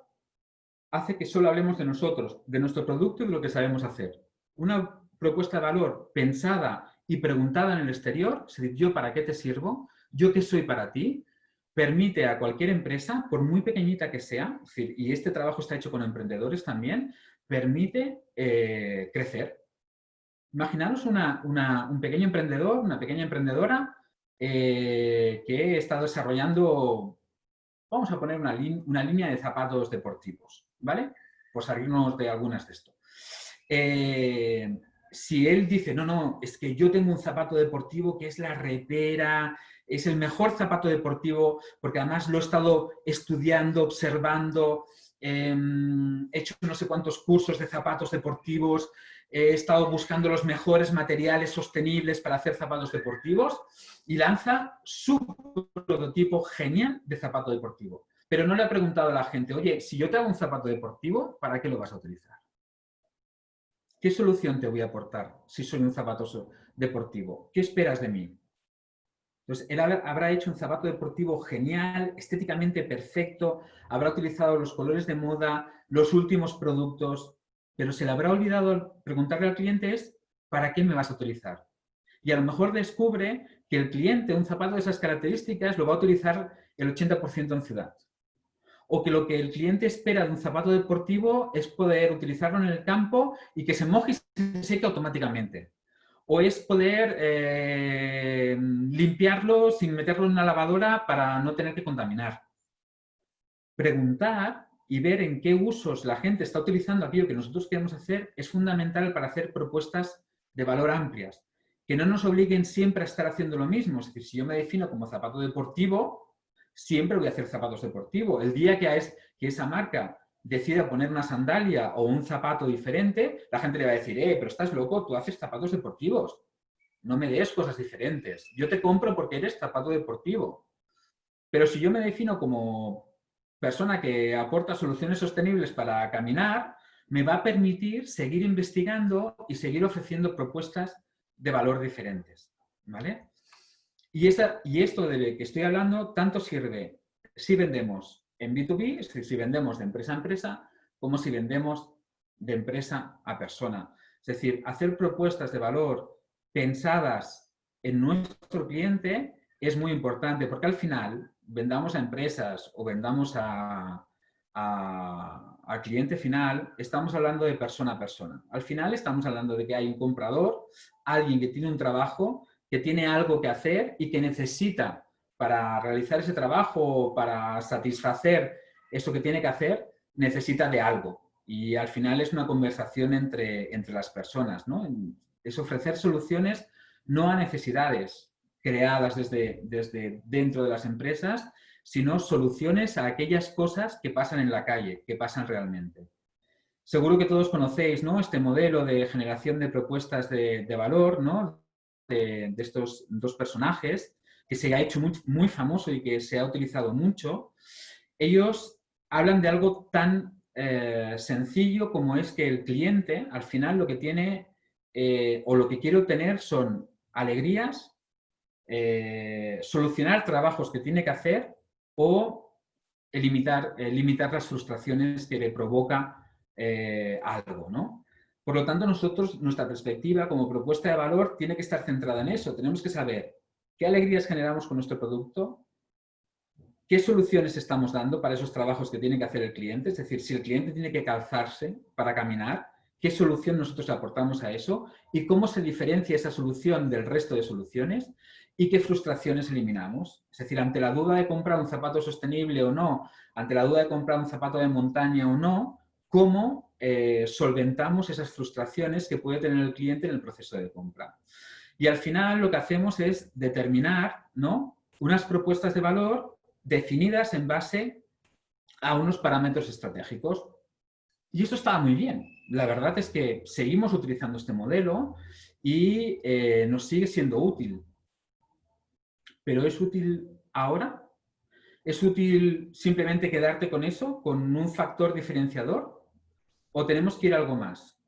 hace que solo hablemos de nosotros, de nuestro producto y de lo que sabemos hacer. Una propuesta de valor pensada y preguntada en el exterior, es decir, ¿yo para qué te sirvo? ¿Yo qué soy para ti? Permite a cualquier empresa, por muy pequeñita que sea, es decir, y este trabajo está hecho con emprendedores también, permite crecer. Imaginaros un pequeño emprendedor, una pequeña emprendedora que está desarrollando, vamos a poner una línea de zapatos deportivos, ¿vale? Por salirnos de algunas de esto. Si él dice, no, es que yo tengo un zapato deportivo que es la repera, es el mejor zapato deportivo, porque además lo he estado estudiando, observando, he hecho no sé cuántos cursos de zapatos deportivos, he estado buscando los mejores materiales sostenibles para hacer zapatos deportivos y lanza su prototipo genial de zapato deportivo. Pero no le ha preguntado a la gente, oye, si yo te hago un zapato deportivo, ¿para qué lo vas a utilizar? ¿Qué solución te voy a aportar si soy un zapato deportivo? ¿Qué esperas de mí? Entonces, él habrá hecho un zapato deportivo genial, estéticamente perfecto, habrá utilizado los colores de moda, los últimos productos, pero se le habrá olvidado preguntarle al cliente es, ¿para qué me vas a utilizar? Y a lo mejor descubre que el cliente, un zapato de esas características, lo va a utilizar el 80% en ciudad. O que lo que el cliente espera de un zapato deportivo es poder utilizarlo en el campo y que se moje y se seque automáticamente. O es poder limpiarlo sin meterlo en una lavadora para no tener que contaminar. Preguntar y ver en qué usos la gente está utilizando aquello que nosotros queremos hacer es fundamental para hacer propuestas de valor amplias. Que no nos obliguen siempre a estar haciendo lo mismo. Es decir, si yo me defino como zapato deportivo, siempre voy a hacer zapatos deportivos. El día que esa marca decida poner una sandalia o un zapato diferente, la gente le va a decir, pero estás loco, tú haces zapatos deportivos. No me des cosas diferentes. Yo te compro porque eres zapato deportivo. Pero si yo me defino como persona que aporta soluciones sostenibles para caminar, me va a permitir seguir investigando y seguir ofreciendo propuestas de valor diferentes, ¿vale? Y esto de que estoy hablando tanto sirve si vendemos en B2B, es decir, si vendemos de empresa a empresa, como si vendemos de empresa a persona. Es decir, hacer propuestas de valor pensadas en nuestro cliente es muy importante, porque al final, vendamos a empresas o vendamos al cliente final, estamos hablando de persona a persona. Al final estamos hablando de que hay un comprador, alguien que tiene un trabajo, que tiene algo que hacer y que necesita, para realizar ese trabajo, para satisfacer eso que tiene que hacer, necesita de algo. Y al final es una conversación entre las personas, ¿no? Es ofrecer soluciones no a necesidades creadas desde dentro de las empresas, sino soluciones a aquellas cosas que pasan en la calle, que pasan realmente. Seguro que todos conocéis, ¿no?, este modelo de generación de propuestas de valor, ¿no?, de estos dos personajes, que se ha hecho muy famoso y que se ha utilizado mucho. Ellos hablan de algo tan sencillo como es que el cliente, al final, lo que tiene o lo que quiere obtener son alegrías, solucionar trabajos que tiene que hacer o limitar las frustraciones que le provoca algo, ¿no? Por lo tanto, nuestra perspectiva como propuesta de valor tiene que estar centrada en eso. Tenemos que saber qué alegrías generamos con nuestro producto, qué soluciones estamos dando para esos trabajos que tiene que hacer el cliente. Es decir, si el cliente tiene que calzarse para caminar, qué solución nosotros le aportamos a eso y cómo se diferencia esa solución del resto de soluciones y qué frustraciones eliminamos. Es decir, ante la duda de comprar un zapato sostenible o no, ante la duda de comprar un zapato de montaña o no, cómo solventamos esas frustraciones que puede tener el cliente en el proceso de compra. Y al final lo que hacemos es determinar, ¿no?, unas propuestas de valor definidas en base a unos parámetros estratégicos. Y eso estaba muy bien. La verdad es que seguimos utilizando este modelo y nos sigue siendo útil. ¿Pero es útil ahora? ¿Es útil simplemente quedarte con eso, con un factor diferenciador? ¿O tenemos que ir a algo más?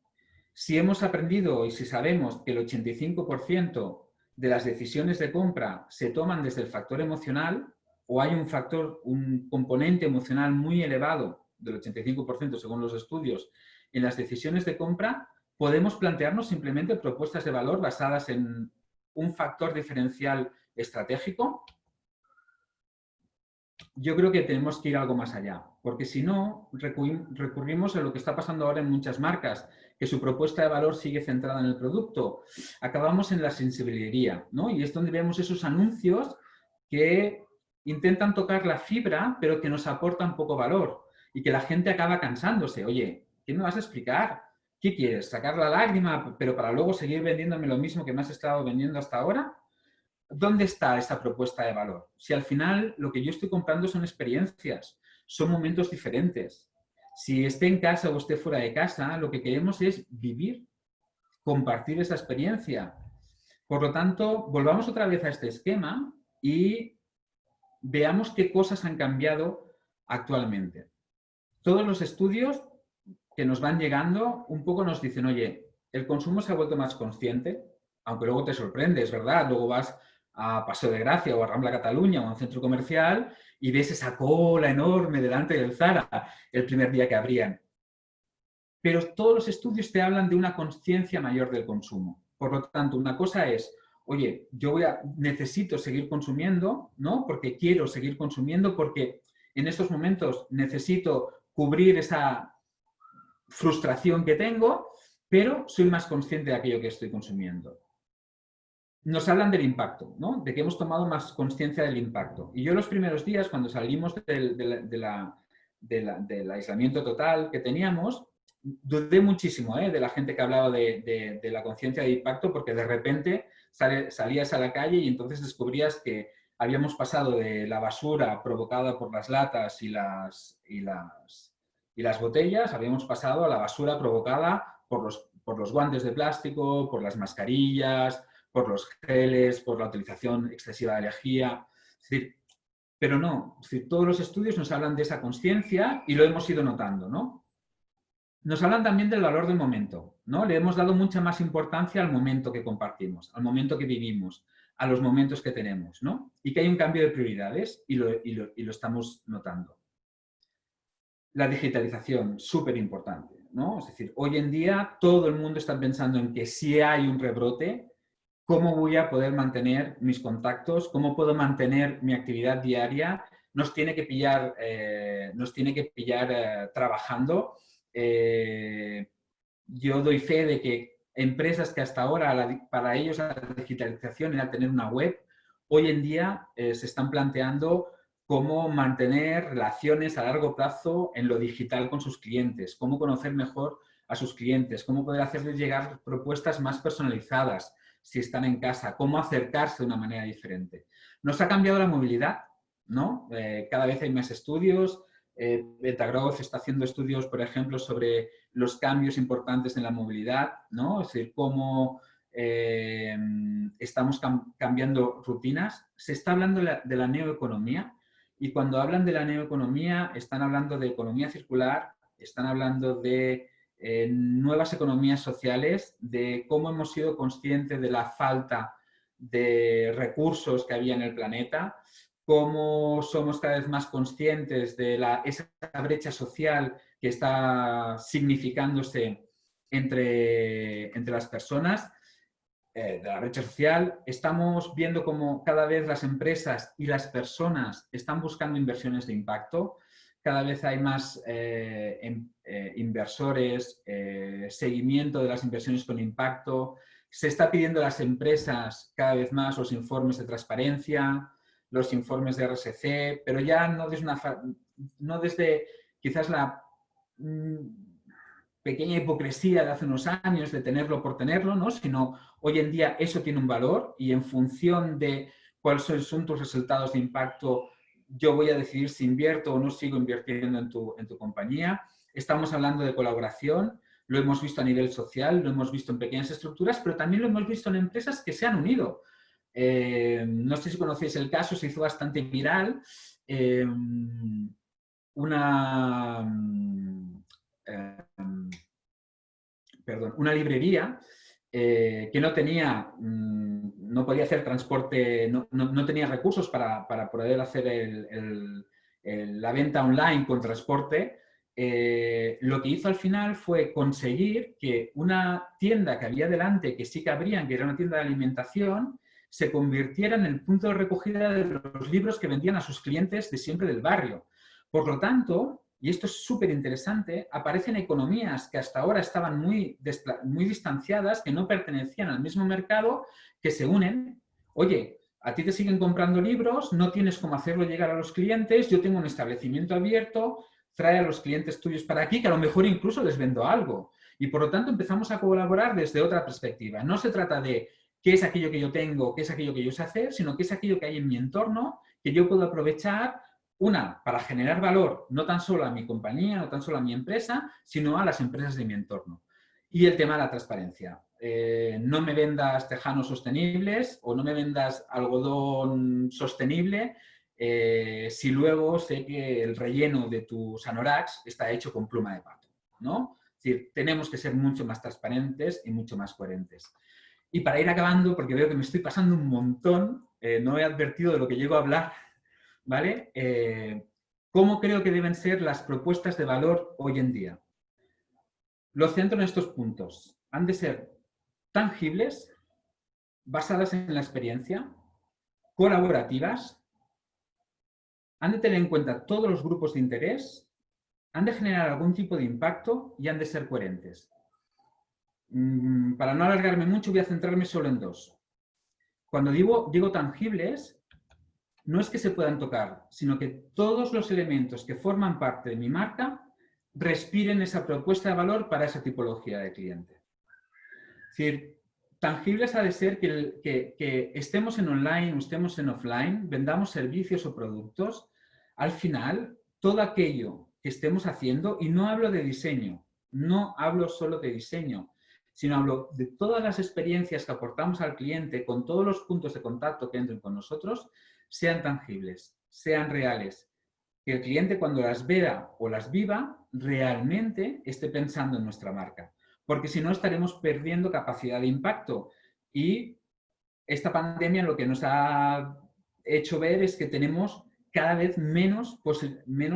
Si hemos aprendido y si sabemos que el 85% de las decisiones de compra se toman desde el factor emocional, o hay un componente emocional muy elevado del 85% según los estudios en las decisiones de compra, podemos plantearnos simplemente propuestas de valor basadas en un factor diferencial estratégico. Yo creo que tenemos que ir algo más allá, porque si no, recurrimos a lo que está pasando ahora en muchas marcas, que su propuesta de valor sigue centrada en el producto. Acabamos en la sensibilidad, ¿no? Y es donde vemos esos anuncios que intentan tocar la fibra, pero que nos aportan poco valor y que la gente acaba cansándose. Oye, ¿qué me vas a explicar? ¿Qué quieres? ¿Sacar la lágrima, pero para luego seguir vendiéndome lo mismo que me has estado vendiendo hasta ahora? ¿Dónde está esta propuesta de valor? Si al final lo que yo estoy comprando son experiencias, son momentos diferentes. Si esté en casa o esté fuera de casa, lo que queremos es vivir, compartir esa experiencia. Por lo tanto, volvamos otra vez a este esquema y veamos qué cosas han cambiado actualmente. Todos los estudios que nos van llegando un poco nos dicen, oye, el consumo se ha vuelto más consciente, aunque luego te sorprendes, ¿verdad? Luego vas a Paseo de Gracia o a Rambla Cataluña o a un centro comercial y ves esa cola enorme delante del Zara el primer día que abrían. Pero todos los estudios te hablan de una conciencia mayor del consumo. Por lo tanto, una cosa es, oye, yo necesito seguir consumiendo, ¿no? Porque quiero seguir consumiendo, porque en estos momentos necesito cubrir esa frustración que tengo, pero soy más consciente de aquello que estoy consumiendo. Nos hablan del impacto, ¿no? De que hemos tomado más conciencia del impacto. Y yo los primeros días, cuando salimos del aislamiento total que teníamos, dudé muchísimo de la gente que hablaba de la conciencia de impacto, porque de repente salías a la calle y entonces descubrías que habíamos pasado de la basura provocada por las latas y las botellas, habíamos pasado a la basura provocada por los guantes de plástico, por las mascarillas, por los geles, por la utilización excesiva de lejía. Es decir, pero no, es decir, todos los estudios nos hablan de esa conciencia y lo hemos ido notando, ¿no? Nos hablan también del valor del momento, ¿no? Le hemos dado mucha más importancia al momento que compartimos, al momento que vivimos, a los momentos que tenemos, ¿no? Y que hay un cambio de prioridades y lo estamos notando. La digitalización, súper importante. ¿no? Es decir, hoy en día todo el mundo está pensando en que si hay un rebrote, ¿cómo voy a poder mantener mis contactos? ¿Cómo puedo mantener mi actividad diaria? Nos tiene que pillar, trabajando. Yo doy fe de que empresas que hasta ahora para ellos la digitalización era tener una web, hoy en día se están planteando cómo mantener relaciones a largo plazo en lo digital con sus clientes, cómo conocer mejor a sus clientes, cómo poder hacerles llegar propuestas más personalizadas si están en casa, cómo acercarse de una manera diferente. Nos ha cambiado la movilidad, ¿no? Cada vez hay más estudios. Betagrowth está haciendo estudios, por ejemplo, sobre los cambios importantes en la movilidad, ¿no? Es decir, cómo estamos cambiando rutinas. Se está hablando de la neoeconomía, y cuando hablan de la neoeconomía están hablando de economía circular, están hablando de nuevas economías sociales, de cómo hemos sido conscientes de la falta de recursos que había en el planeta, cómo somos cada vez más conscientes de esa brecha social que está significándose entre las personas, de la brecha social. Estamos viendo cómo cada vez las empresas y las personas están buscando inversiones de impacto. Cada vez hay más inversores, seguimiento de las inversiones con impacto. Se está pidiendo a las empresas cada vez más los informes de transparencia, los informes de RSC, pero ya no desde quizás la pequeña hipocresía de hace unos años de tenerlo por tenerlo, ¿no? Sino hoy en día eso tiene un valor, y en función de cuáles son tus resultados de impacto, yo voy a decidir si invierto o no sigo invirtiendo en tu compañía. Estamos hablando de colaboración, lo hemos visto a nivel social, lo hemos visto en pequeñas estructuras, pero también lo hemos visto en empresas que se han unido. No sé si conocéis el caso, se hizo bastante viral. Una librería que no podía hacer transporte, no tenía recursos para poder hacer la venta online con transporte. Lo que hizo al final fue conseguir que una tienda que había delante, que sí que abrían, que era una tienda de alimentación, se convirtiera en el punto de recogida de los libros que vendían a sus clientes de siempre del barrio. Por lo tanto, y esto es súper interesante, aparecen economías que hasta ahora estaban muy distanciadas, que no pertenecían al mismo mercado, que se unen. Oye, a ti te siguen comprando libros, no tienes cómo hacerlo llegar a los clientes, yo tengo un establecimiento abierto, trae a los clientes tuyos para aquí, que a lo mejor incluso les vendo algo. Y por lo tanto empezamos a colaborar desde otra perspectiva. No se trata de qué es aquello que yo tengo, qué es aquello que yo sé hacer, sino qué es aquello que hay en mi entorno que yo puedo aprovechar, para generar valor, no tan solo a mi compañía, no tan solo a mi empresa, sino a las empresas de mi entorno. Y el tema de la transparencia. No me vendas tejanos sostenibles o no me vendas algodón sostenible si luego sé que el relleno de tus anoraks está hecho con pluma de pato, ¿no? Es decir, tenemos que ser mucho más transparentes y mucho más coherentes. Y para ir acabando, porque veo que me estoy pasando un montón, no he advertido de lo que llego a hablar, ¿vale? ¿Cómo creo que deben ser las propuestas de valor hoy en día? Los centro en estos puntos. Han de ser tangibles, basadas en la experiencia, colaborativas, han de tener en cuenta todos los grupos de interés, han de generar algún tipo de impacto y han de ser coherentes. Para no alargarme mucho, voy a centrarme solo en dos. Cuando digo tangibles, no es que se puedan tocar, sino que todos los elementos que forman parte de mi marca respiren esa propuesta de valor para esa tipología de cliente. Es decir, tangibles ha de ser que estemos en online o estemos en offline, vendamos servicios o productos, al final, todo aquello que estemos haciendo, y no hablo de diseño, no hablo solo de diseño, sino hablo de todas las experiencias que aportamos al cliente con todos los puntos de contacto que entren con nosotros, sean tangibles, sean reales. Que el cliente cuando las vea o las viva, realmente esté pensando en nuestra marca. Porque si no, estaremos perdiendo capacidad de impacto. Y esta pandemia lo que nos ha hecho ver es que tenemos cada vez menos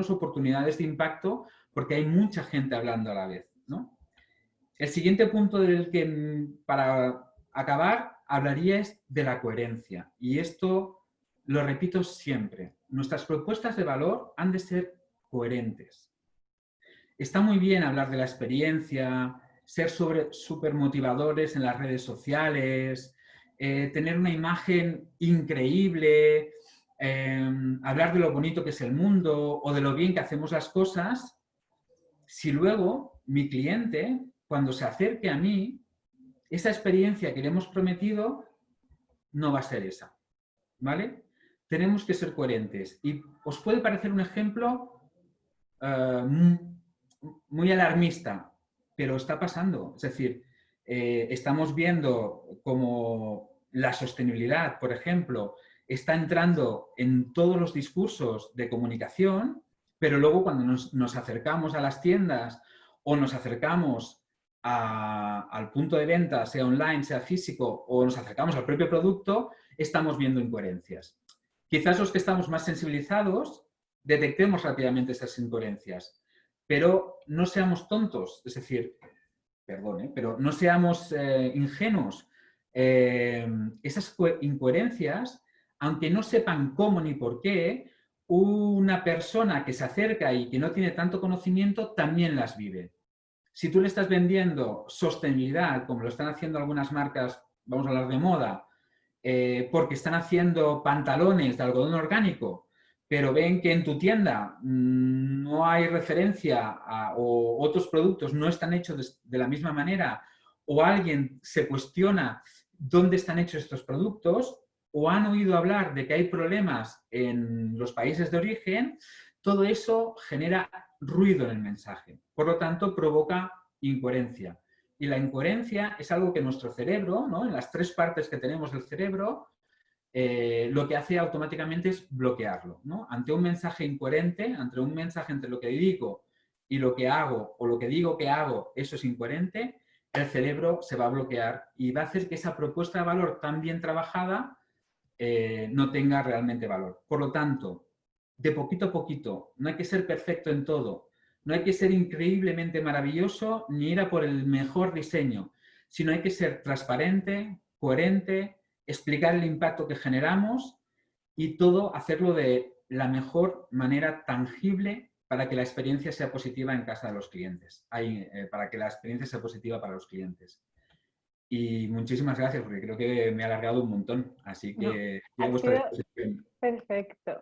oportunidades de impacto porque hay mucha gente hablando a la vez. ¿no? El siguiente punto del que, para acabar, hablaría es de la coherencia. Y esto lo repito siempre. Nuestras propuestas de valor han de ser coherentes. Está muy bien hablar de la experiencia, ser súper motivadores en las redes sociales, tener una imagen increíble, hablar de lo bonito que es el mundo o de lo bien que hacemos las cosas, si luego mi cliente, cuando se acerque a mí, esa experiencia que le hemos prometido no va a ser esa, ¿vale? Tenemos que ser coherentes. Y os puede parecer un ejemplo muy alarmista, pero está pasando. Es decir, estamos viendo como la sostenibilidad, por ejemplo, está entrando en todos los discursos de comunicación, pero luego cuando nos acercamos a las tiendas o nos acercamos al punto de venta, sea online, sea físico, o nos acercamos al propio producto, estamos viendo incoherencias. Quizás los que estamos más sensibilizados detectemos rápidamente esas incoherencias, pero no seamos tontos, es decir, perdón, pero no seamos ingenuos. Esas incoherencias, aunque no sepan cómo ni por qué, una persona que se acerca y que no tiene tanto conocimiento también las vive. Si tú le estás vendiendo sostenibilidad, como lo están haciendo algunas marcas, vamos a hablar de moda, porque están haciendo pantalones de algodón orgánico, pero ven que en tu tienda no hay referencia o otros productos no están hechos de la misma manera, o alguien se cuestiona dónde están hechos estos productos, o han oído hablar de que hay problemas en los países de origen, todo eso genera ruido en el mensaje. Por lo tanto, provoca incoherencia. Y la incoherencia es algo que nuestro cerebro, ¿no? En las 3 partes que tenemos del cerebro, lo que hace automáticamente es bloquearlo, ¿no? Ante un mensaje incoherente, ante un mensaje entre lo que digo y lo que hago, o lo que digo que hago, eso es incoherente, el cerebro se va a bloquear y va a hacer que esa propuesta de valor tan bien trabajada no tenga realmente valor. Por lo tanto, de poquito a poquito, no hay que ser perfecto en todo, no hay que ser increíblemente maravilloso ni ir a por el mejor diseño, sino hay que ser transparente, coherente, explicar el impacto que generamos y todo hacerlo de la mejor manera tangible para que la experiencia sea positiva en casa de los clientes, para que la experiencia sea positiva para los clientes. Y muchísimas gracias, porque creo que me he alargado un montón, así que no, ha sido perfecto.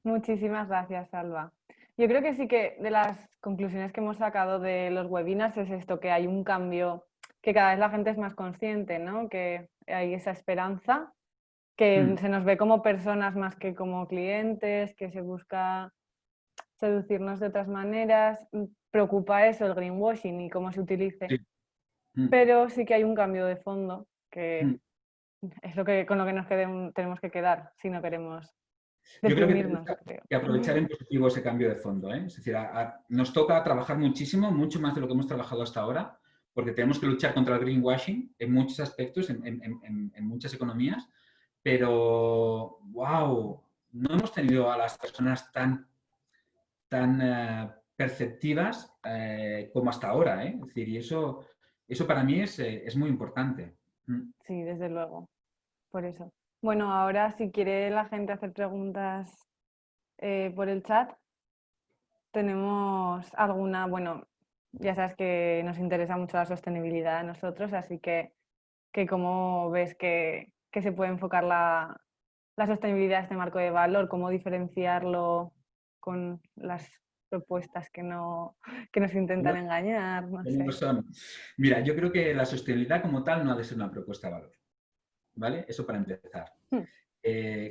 Muchísimas gracias, Salva. Yo creo que sí que de las conclusiones que hemos sacado de los webinars es esto, que hay un cambio, que cada vez la gente es más consciente, ¿no? Que hay esa esperanza, que se nos ve como personas más que como clientes, que se busca seducirnos de otras maneras. Preocupa eso, el greenwashing y cómo se utilice. Sí. Pero sí que hay un cambio de fondo, que es con lo que nos tenemos que quedar si no queremos deprimirnos. Yo creo que aprovechar en positivo ese cambio de fondo, ¿eh? Es decir, nos toca trabajar muchísimo, mucho más de lo que hemos trabajado hasta ahora, porque tenemos que luchar contra el greenwashing en muchos aspectos, en muchas economías, pero, wow, no hemos tenido a las personas tan perceptivas como hasta ahora, ¿eh? Es decir, y eso para mí es muy importante. Sí, desde luego, por eso. Bueno, ahora si quiere la gente hacer preguntas por el chat, tenemos alguna, bueno, ya sabes que nos interesa mucho la sostenibilidad a nosotros, así que cómo ves que se puede enfocar la sostenibilidad en este marco de valor, cómo diferenciarlo con las propuestas que nos intentan engañar, no sé. Mira, yo creo que la sostenibilidad como tal no ha de ser una propuesta de valor, ¿vale? Eso para empezar.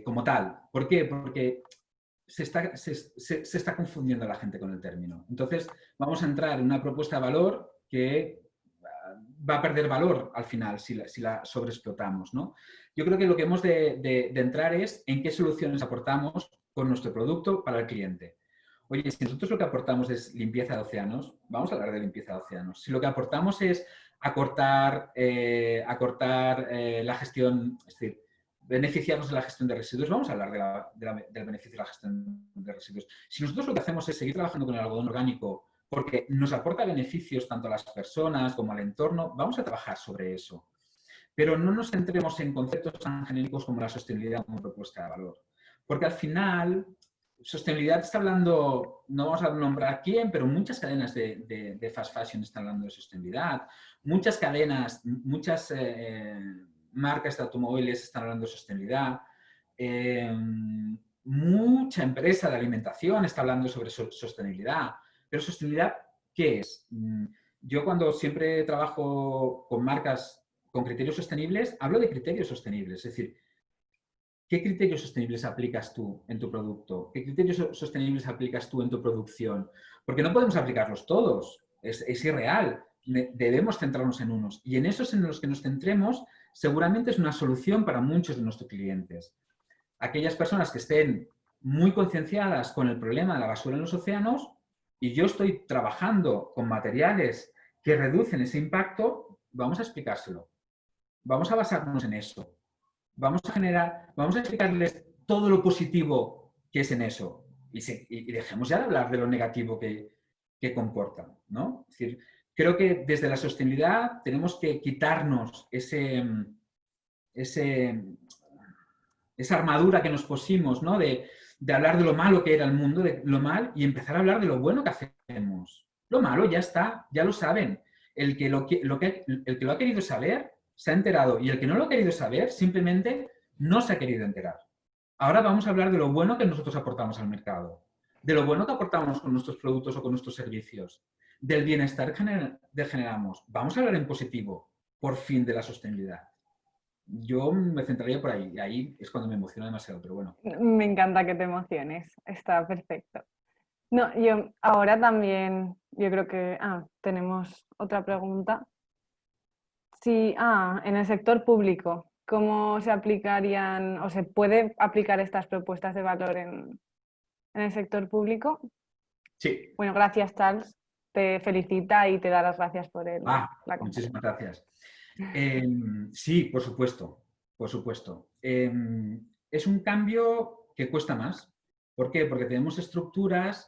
Como tal. ¿Por qué? Porque se está confundiendo la gente con el término. Entonces, vamos a entrar en una propuesta de valor que va a perder valor al final si la sobreexplotamos, ¿no? Yo creo que lo que hemos de entrar es en qué soluciones aportamos con nuestro producto para el cliente. Oye, si nosotros lo que aportamos es limpieza de océanos, vamos a hablar de limpieza de océanos. Si lo que aportamos es acortar la gestión, es decir, beneficiarnos de la gestión de residuos, vamos a hablar del beneficio de la gestión de residuos. Si nosotros lo que hacemos es seguir trabajando con el algodón orgánico porque nos aporta beneficios tanto a las personas como al entorno, vamos a trabajar sobre eso. Pero no nos centremos en conceptos tan genéricos como la sostenibilidad como propuesta de valor. Porque al final, sostenibilidad está hablando, no vamos a nombrar quién, pero muchas cadenas de fast fashion están hablando de sostenibilidad. Muchas cadenas, muchas marcas de automóviles están hablando de sostenibilidad. Mucha empresa de alimentación está hablando sobre sostenibilidad. Pero sostenibilidad, ¿qué es? Yo cuando siempre trabajo con marcas con criterios sostenibles, hablo de criterios sostenibles. Es decir, ¿qué criterios sostenibles aplicas tú en tu producto? ¿Qué criterios sostenibles aplicas tú en tu producción? Porque no podemos aplicarlos todos. Es irreal. Debemos centrarnos en unos. Y en esos en los que nos centremos, seguramente es una solución para muchos de nuestros clientes. Aquellas personas que estén muy concienciadas con el problema de la basura en los océanos, y yo estoy trabajando con materiales que reducen ese impacto, vamos a explicárselo. Vamos a basarnos en eso. Vamos a explicarles todo lo positivo que es en eso. Y dejemos ya de hablar de lo negativo que comporta, ¿no? Es decir, creo que desde la sostenibilidad tenemos que quitarnos esa armadura que nos pusimos, ¿no? De hablar de lo malo que era el mundo, de lo mal, y empezar a hablar de lo bueno que hacemos. Lo malo ya está, ya lo saben. El que lo ha querido saber se ha enterado, y el que no lo ha querido saber simplemente no se ha querido enterar. Ahora vamos a hablar de lo bueno que nosotros aportamos al mercado, de lo bueno que aportamos con nuestros productos o con nuestros servicios, del bienestar que generamos. Vamos a hablar en positivo, por fin, de la sostenibilidad. Yo me centraría por ahí, y ahí es cuando me emociono demasiado, pero bueno. Me encanta que te emociones, está perfecto. No, yo ahora también, yo creo que tenemos otra pregunta. Sí, en el sector público, ¿cómo se aplicarían o se puede aplicar estas propuestas de valor en el sector público? Sí. Bueno, gracias, Charles. Te felicita y te da las gracias por la muchísimas gracias. Sí, por supuesto, por supuesto. Es un cambio que cuesta más. ¿Por qué? Porque tenemos estructuras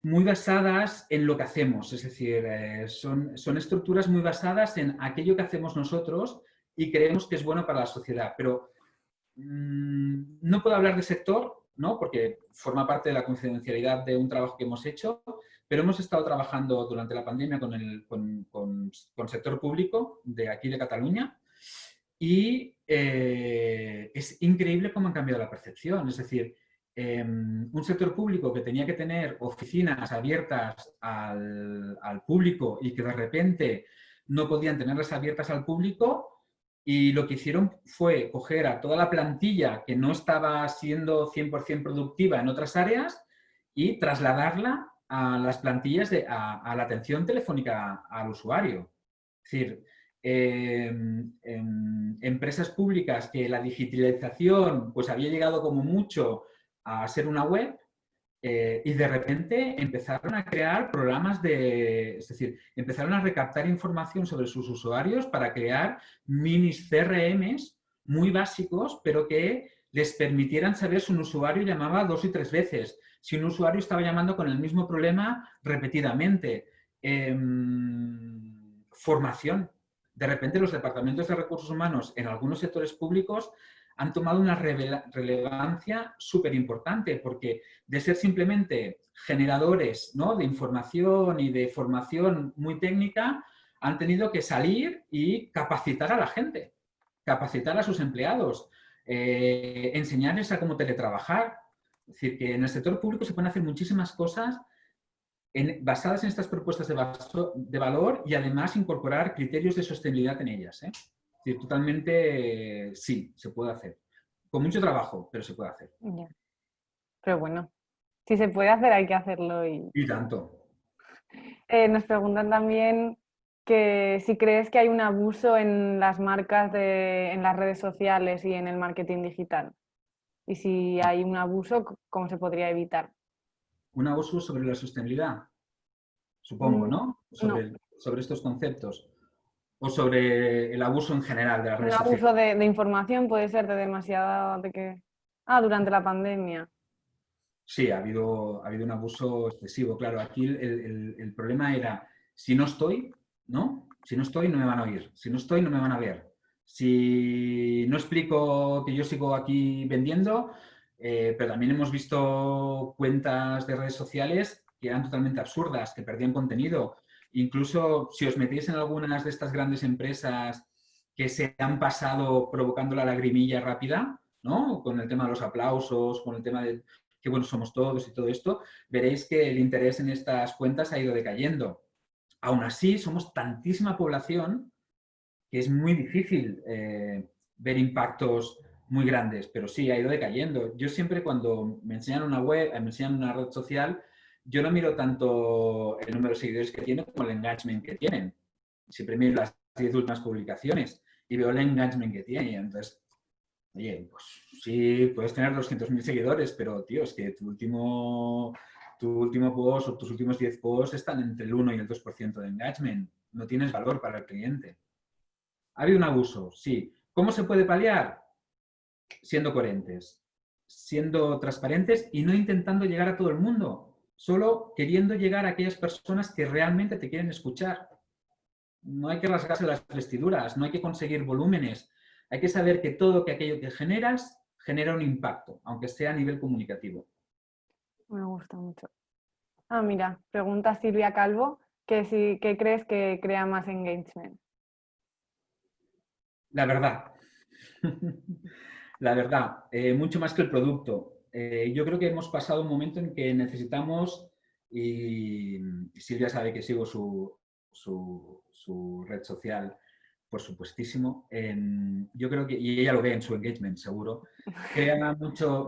muy basadas en lo que hacemos, es decir, son estructuras muy basadas en aquello que hacemos nosotros y creemos que es bueno para la sociedad, pero no puedo hablar de sector, ¿no? Porque forma parte de la confidencialidad de un trabajo que hemos hecho, pero hemos estado trabajando durante la pandemia con sector público de aquí de Cataluña y es increíble cómo han cambiado la percepción, es decir, un sector público que tenía que tener oficinas abiertas al público y que de repente no podían tenerlas abiertas al público, y lo que hicieron fue coger a toda la plantilla que no estaba siendo 100% productiva en otras áreas y trasladarla a las plantillas a la atención telefónica al usuario. Es decir, empresas públicas que la digitalización pues había llegado como mucho a ser una web, y de repente empezaron a crear programas es decir, empezaron a recaptar información sobre sus usuarios para crear minis CRMs muy básicos, pero que les permitieran saber si un usuario llamaba 2 y 3 veces, si un usuario estaba llamando con el mismo problema repetidamente. Formación. De repente los departamentos de recursos humanos en algunos sectores públicos han tomado una relevancia súper importante, porque de ser simplemente generadores, ¿no?, de información y de formación muy técnica, han tenido que salir y capacitar a la gente, capacitar a sus empleados, enseñarles a cómo teletrabajar. Es decir, que en el sector público se pueden hacer muchísimas cosas basadas en estas propuestas de valor y además incorporar criterios de sostenibilidad en ellas, ¿eh? Es decir, totalmente sí, se puede hacer. Con mucho trabajo, pero se puede hacer. Yeah. Pero bueno, si se puede hacer, hay que hacerlo. Y tanto. Nos preguntan también que si crees que hay un abuso en las marcas, en las redes sociales y en el marketing digital. Y si hay un abuso, ¿cómo se podría evitar? Un abuso sobre la sostenibilidad, supongo, ¿no? Sobre estos conceptos. O sobre el abuso en general de las redes sociales. Un abuso de información puede ser de demasiada... durante la pandemia. Sí, ha habido un abuso excesivo. Claro, aquí el problema era, si no estoy, ¿no? Si no estoy, no me van a oír. Si no estoy, no me van a ver. Si no explico que yo sigo aquí vendiendo, pero también hemos visto cuentas de redes sociales que eran totalmente absurdas, que perdían contenido. Incluso si os metéis en algunas de estas grandes empresas que se han pasado provocando la lagrimilla rápida, ¿no? Con el tema de los aplausos, con el tema de qué buenos somos todos y todo esto, veréis que el interés en estas cuentas ha ido decayendo. Aún así, somos tantísima población que es muy difícil ver impactos muy grandes, pero sí, ha ido decayendo. Yo siempre cuando me enseñan una web, me enseñan una red social, yo no miro tanto el número de seguidores que tienen como el engagement que tienen. Siempre miro las 10 últimas publicaciones y veo el engagement que tienen. Entonces, oye, pues sí, puedes tener 200.000 seguidores, pero, tío, es que tu último post o tus últimos 10 posts están entre el 1 y el 2% de engagement. No tienes valor para el cliente. ¿Ha habido un abuso? Sí. ¿Cómo se puede paliar? Siendo coherentes, siendo transparentes y no intentando llegar a todo el mundo, solo queriendo llegar a aquellas personas que realmente te quieren escuchar. No hay que rasgarse las vestiduras, no hay que conseguir volúmenes. Hay que saber que todo aquello que generas genera un impacto, aunque sea a nivel comunicativo. Me gusta mucho. Ah, mira, pregunta Silvia Calvo, ¿qué crees que crea más engagement? La verdad. La verdad, mucho más que el producto. Yo creo que hemos pasado un momento en que necesitamos, y Silvia sabe que sigo su red social, por supuestísimo. Yo creo que, y ella lo ve en su engagement, seguro, crea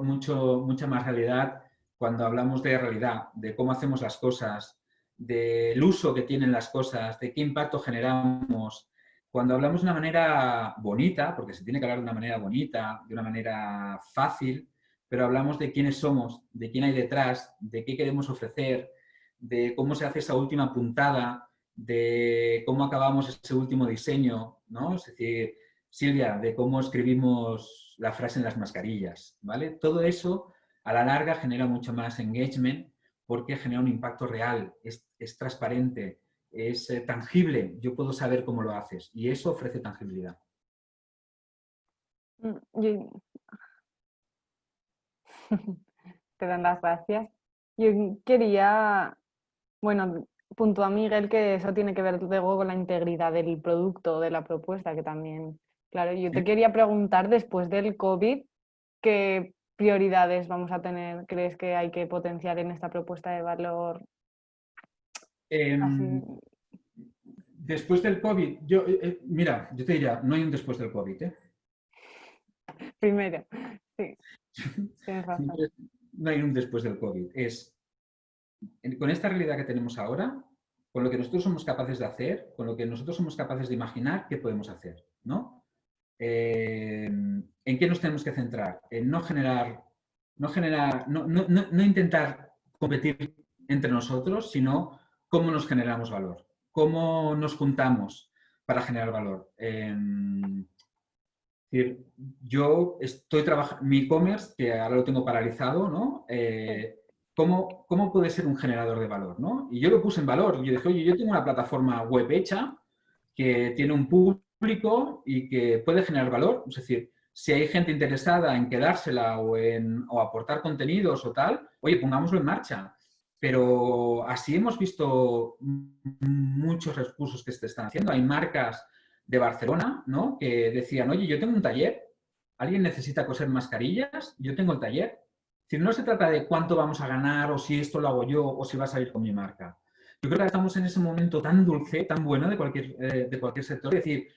mucha más realidad cuando hablamos de realidad, de cómo hacemos las cosas, del uso que tienen las cosas, de qué impacto generamos. Cuando hablamos de una manera bonita, porque se tiene que hablar de una manera bonita, de una manera fácil, pero hablamos de quiénes somos, de quién hay detrás, de qué queremos ofrecer, de cómo se hace esa última puntada, de cómo acabamos ese último diseño, ¿no? Es decir, Silvia, de cómo escribimos la frase en las mascarillas, ¿vale? Todo eso a la larga genera mucho más engagement porque genera un impacto real, es transparente, es tangible, yo puedo saber cómo lo haces y eso ofrece tangibilidad. Te dan las gracias. Yo quería, bueno, puntúa Miguel que eso tiene que ver luego con la integridad del producto, de la propuesta, que también, claro, yo te quería preguntar después del COVID, ¿qué prioridades vamos a tener? ¿Crees que hay que potenciar en esta propuesta de valor? Así. Después del COVID, mira, yo te diría, no hay un después del COVID, ¿eh? Primero, sí, tienes razón. No hay un después del COVID. Con esta realidad que tenemos ahora, con lo que nosotros somos capaces de hacer, con lo que nosotros somos capaces de imaginar, ¿qué podemos hacer? ¿No? ¿En qué nos tenemos que centrar? En no intentar competir entre nosotros, sino cómo nos generamos valor, cómo nos juntamos para generar valor. Yo estoy trabajando, mi e-commerce, que ahora lo tengo paralizado, ¿no? ¿Cómo puede ser un generador de valor, ¿no? Y yo lo puse en valor. Yo dije, oye, yo tengo una plataforma web hecha que tiene un público y que puede generar valor. Es decir, si hay gente interesada en quedársela o aportar contenidos o tal, oye, pongámoslo en marcha. Pero así hemos visto muchos recursos que se están haciendo. Hay marcas de Barcelona, ¿no? Que decían, oye, yo tengo un taller, alguien necesita coser mascarillas, yo tengo el taller. Es decir, no se trata de cuánto vamos a ganar o si esto lo hago yo o si va a salir con mi marca. Yo creo que estamos en ese momento tan dulce, tan bueno de cualquier sector, es decir,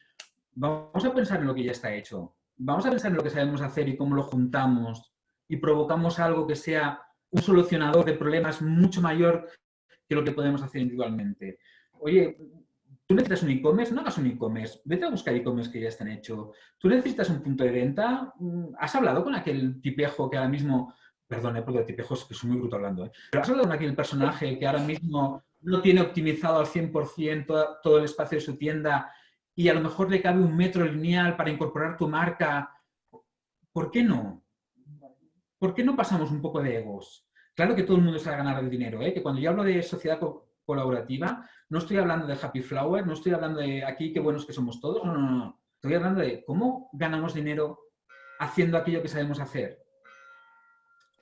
vamos a pensar en lo que ya está hecho, vamos a pensar en lo que sabemos hacer y cómo lo juntamos y provocamos algo que sea un solucionador de problemas mucho mayor que lo que podemos hacer individualmente. Oye, tú necesitas un e-commerce, no hagas un e-commerce, vete a buscar e-commerce que ya están hechos. Tú necesitas un punto de venta, ¿has hablado con aquel tipejo que ahora mismo, perdón, porque de tipejos que soy muy bruto hablando, pero has hablado con aquel personaje que ahora mismo no tiene optimizado al 100% todo el espacio de su tienda y a lo mejor le cabe un metro lineal para incorporar tu marca? ¿Por qué no? ¿Por qué no pasamos un poco de egos? Claro que todo el mundo sabe ganar el dinero, ¿eh? Que cuando yo hablo de sociedad colaborativa, no estoy hablando de Happy Flower, no estoy hablando de aquí qué buenos que somos todos, no, no, no. Estoy hablando de cómo ganamos dinero haciendo aquello que sabemos hacer.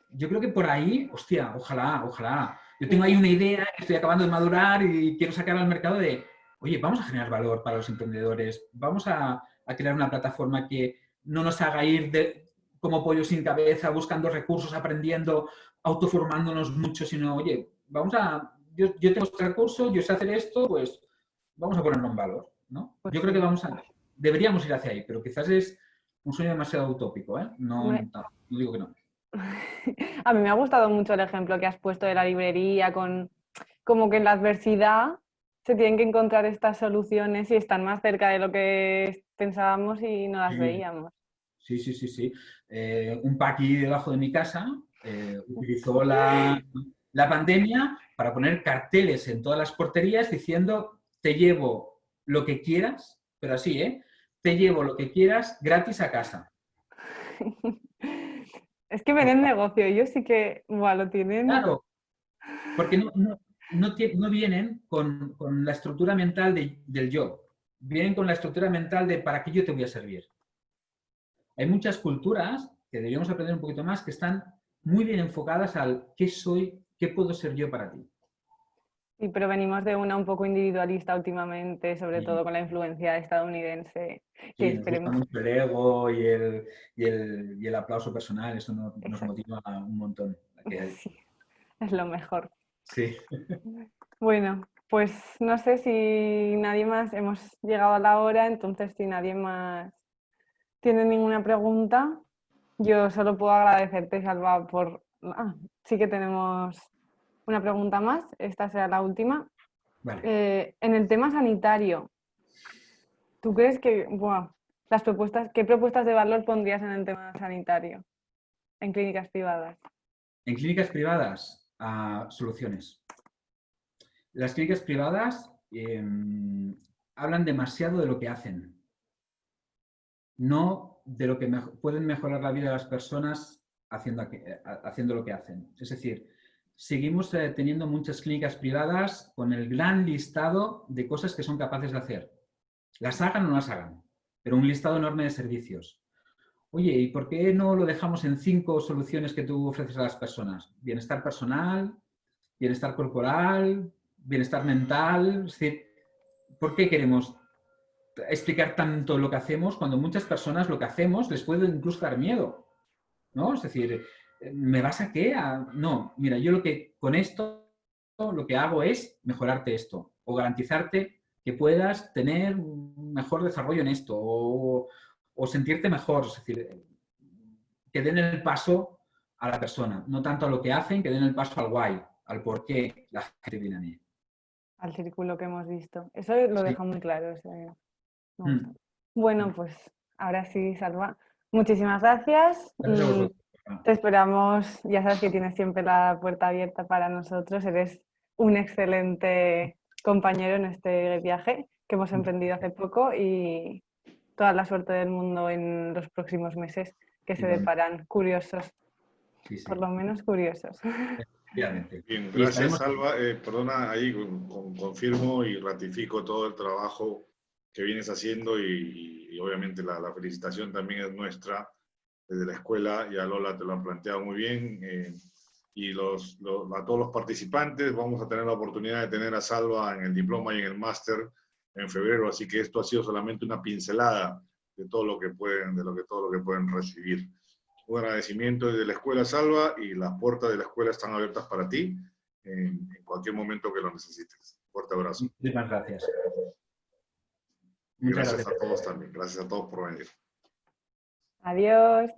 Yo creo que por ahí, hostia, ojalá, ojalá. Yo tengo ahí una idea que estoy acabando de madurar y quiero sacar al mercado de, oye, vamos a generar valor para los emprendedores, vamos a crear una plataforma que no nos haga ir como pollo sin cabeza, buscando recursos, aprendiendo, autoformándonos mucho, sino, oye, yo tengo este recurso, yo sé hacer esto, pues vamos a ponerlo en valor, ¿no? Pues Yo creo sí. que deberíamos ir hacia ahí, pero quizás es un sueño demasiado utópico, ¿eh? No digo que no. A mí me ha gustado mucho el ejemplo que has puesto de la librería, como que en la adversidad se tienen que encontrar estas soluciones y están más cerca de lo que pensábamos y no las Sí. veíamos. Sí. Un paqui debajo de mi casa utilizó la pandemia para poner carteles en todas las porterías diciendo te llevo lo que quieras, pero así, ¿eh? Te llevo lo que quieras gratis a casa. Es que ven el negocio, ellos sí que lo tienen. Claro, porque no vienen con la estructura mental del yo, vienen con la estructura mental de para qué yo te voy a servir. Hay muchas culturas que deberíamos aprender un poquito más que están muy bien enfocadas al qué soy, qué puedo ser yo para ti. Sí, pero venimos de una un poco individualista últimamente, sobre Sí. todo con la influencia estadounidense. Que Sí, nos gusta esperemos. mucho el ego y el aplauso personal, eso nos Exacto. motiva un montón. Sí, es lo mejor. Sí. Bueno, pues no sé si nadie más, hemos llegado a la hora, entonces si nadie más tiene ninguna pregunta, yo solo puedo agradecerte, Salva, por... sí que tenemos una pregunta más, esta será la última. Vale. En el tema sanitario, ¿tú crees que, qué propuestas de valor pondrías en el tema sanitario, en clínicas privadas? En clínicas privadas, soluciones. Las clínicas privadas hablan demasiado de lo que hacen, no de lo que pueden mejorar la vida de las personas haciendo lo que hacen. Es decir, seguimos teniendo muchas clínicas privadas con el gran listado de cosas que son capaces de hacer. Las hagan o no las hagan, pero un listado enorme de servicios. Oye, ¿y por qué no lo dejamos en 5 soluciones que tú ofreces a las personas? Bienestar personal, bienestar corporal, bienestar mental. Es decir, ¿por qué queremos explicar tanto lo que hacemos cuando muchas personas lo que hacemos les puede incluso dar miedo? ¿No? Es decir, ¿me vas a qué? No, mira, yo con esto lo que hago es mejorarte esto o garantizarte que puedas tener un mejor desarrollo en esto o sentirte mejor. Es decir, que den el paso a la persona, no tanto a lo que hacen, que den el paso al why, al por qué la gente viene a mí. Al círculo que hemos visto. Eso lo deja muy claro. Me gusta. Bueno, pues ahora sí, Salva. Muchísimas gracias. Gracias a vosotros. Te esperamos. Ya sabes que tienes siempre la puerta abierta para nosotros. Eres un excelente compañero en este viaje que hemos emprendido hace poco y toda la suerte del mundo en los próximos meses que se deparan curiosos. Sí. Por lo menos curiosos. Bien, gracias, Salva. Perdona, ahí confirmo y ratifico todo el trabajo que vienes haciendo y obviamente la felicitación también es nuestra desde la escuela. Ya Lola te lo ha planteado muy bien. Y a todos los participantes vamos a tener la oportunidad de tener a Salva en el diploma y en el máster en febrero, así que esto ha sido solamente una pincelada de todo lo que pueden recibir. Un agradecimiento desde la Escuela Salva y las puertas de la escuela están abiertas para ti en cualquier momento que lo necesites. Fuerte abrazo. Muchas gracias. Gracias a todos también. Gracias a todos por venir. Adiós.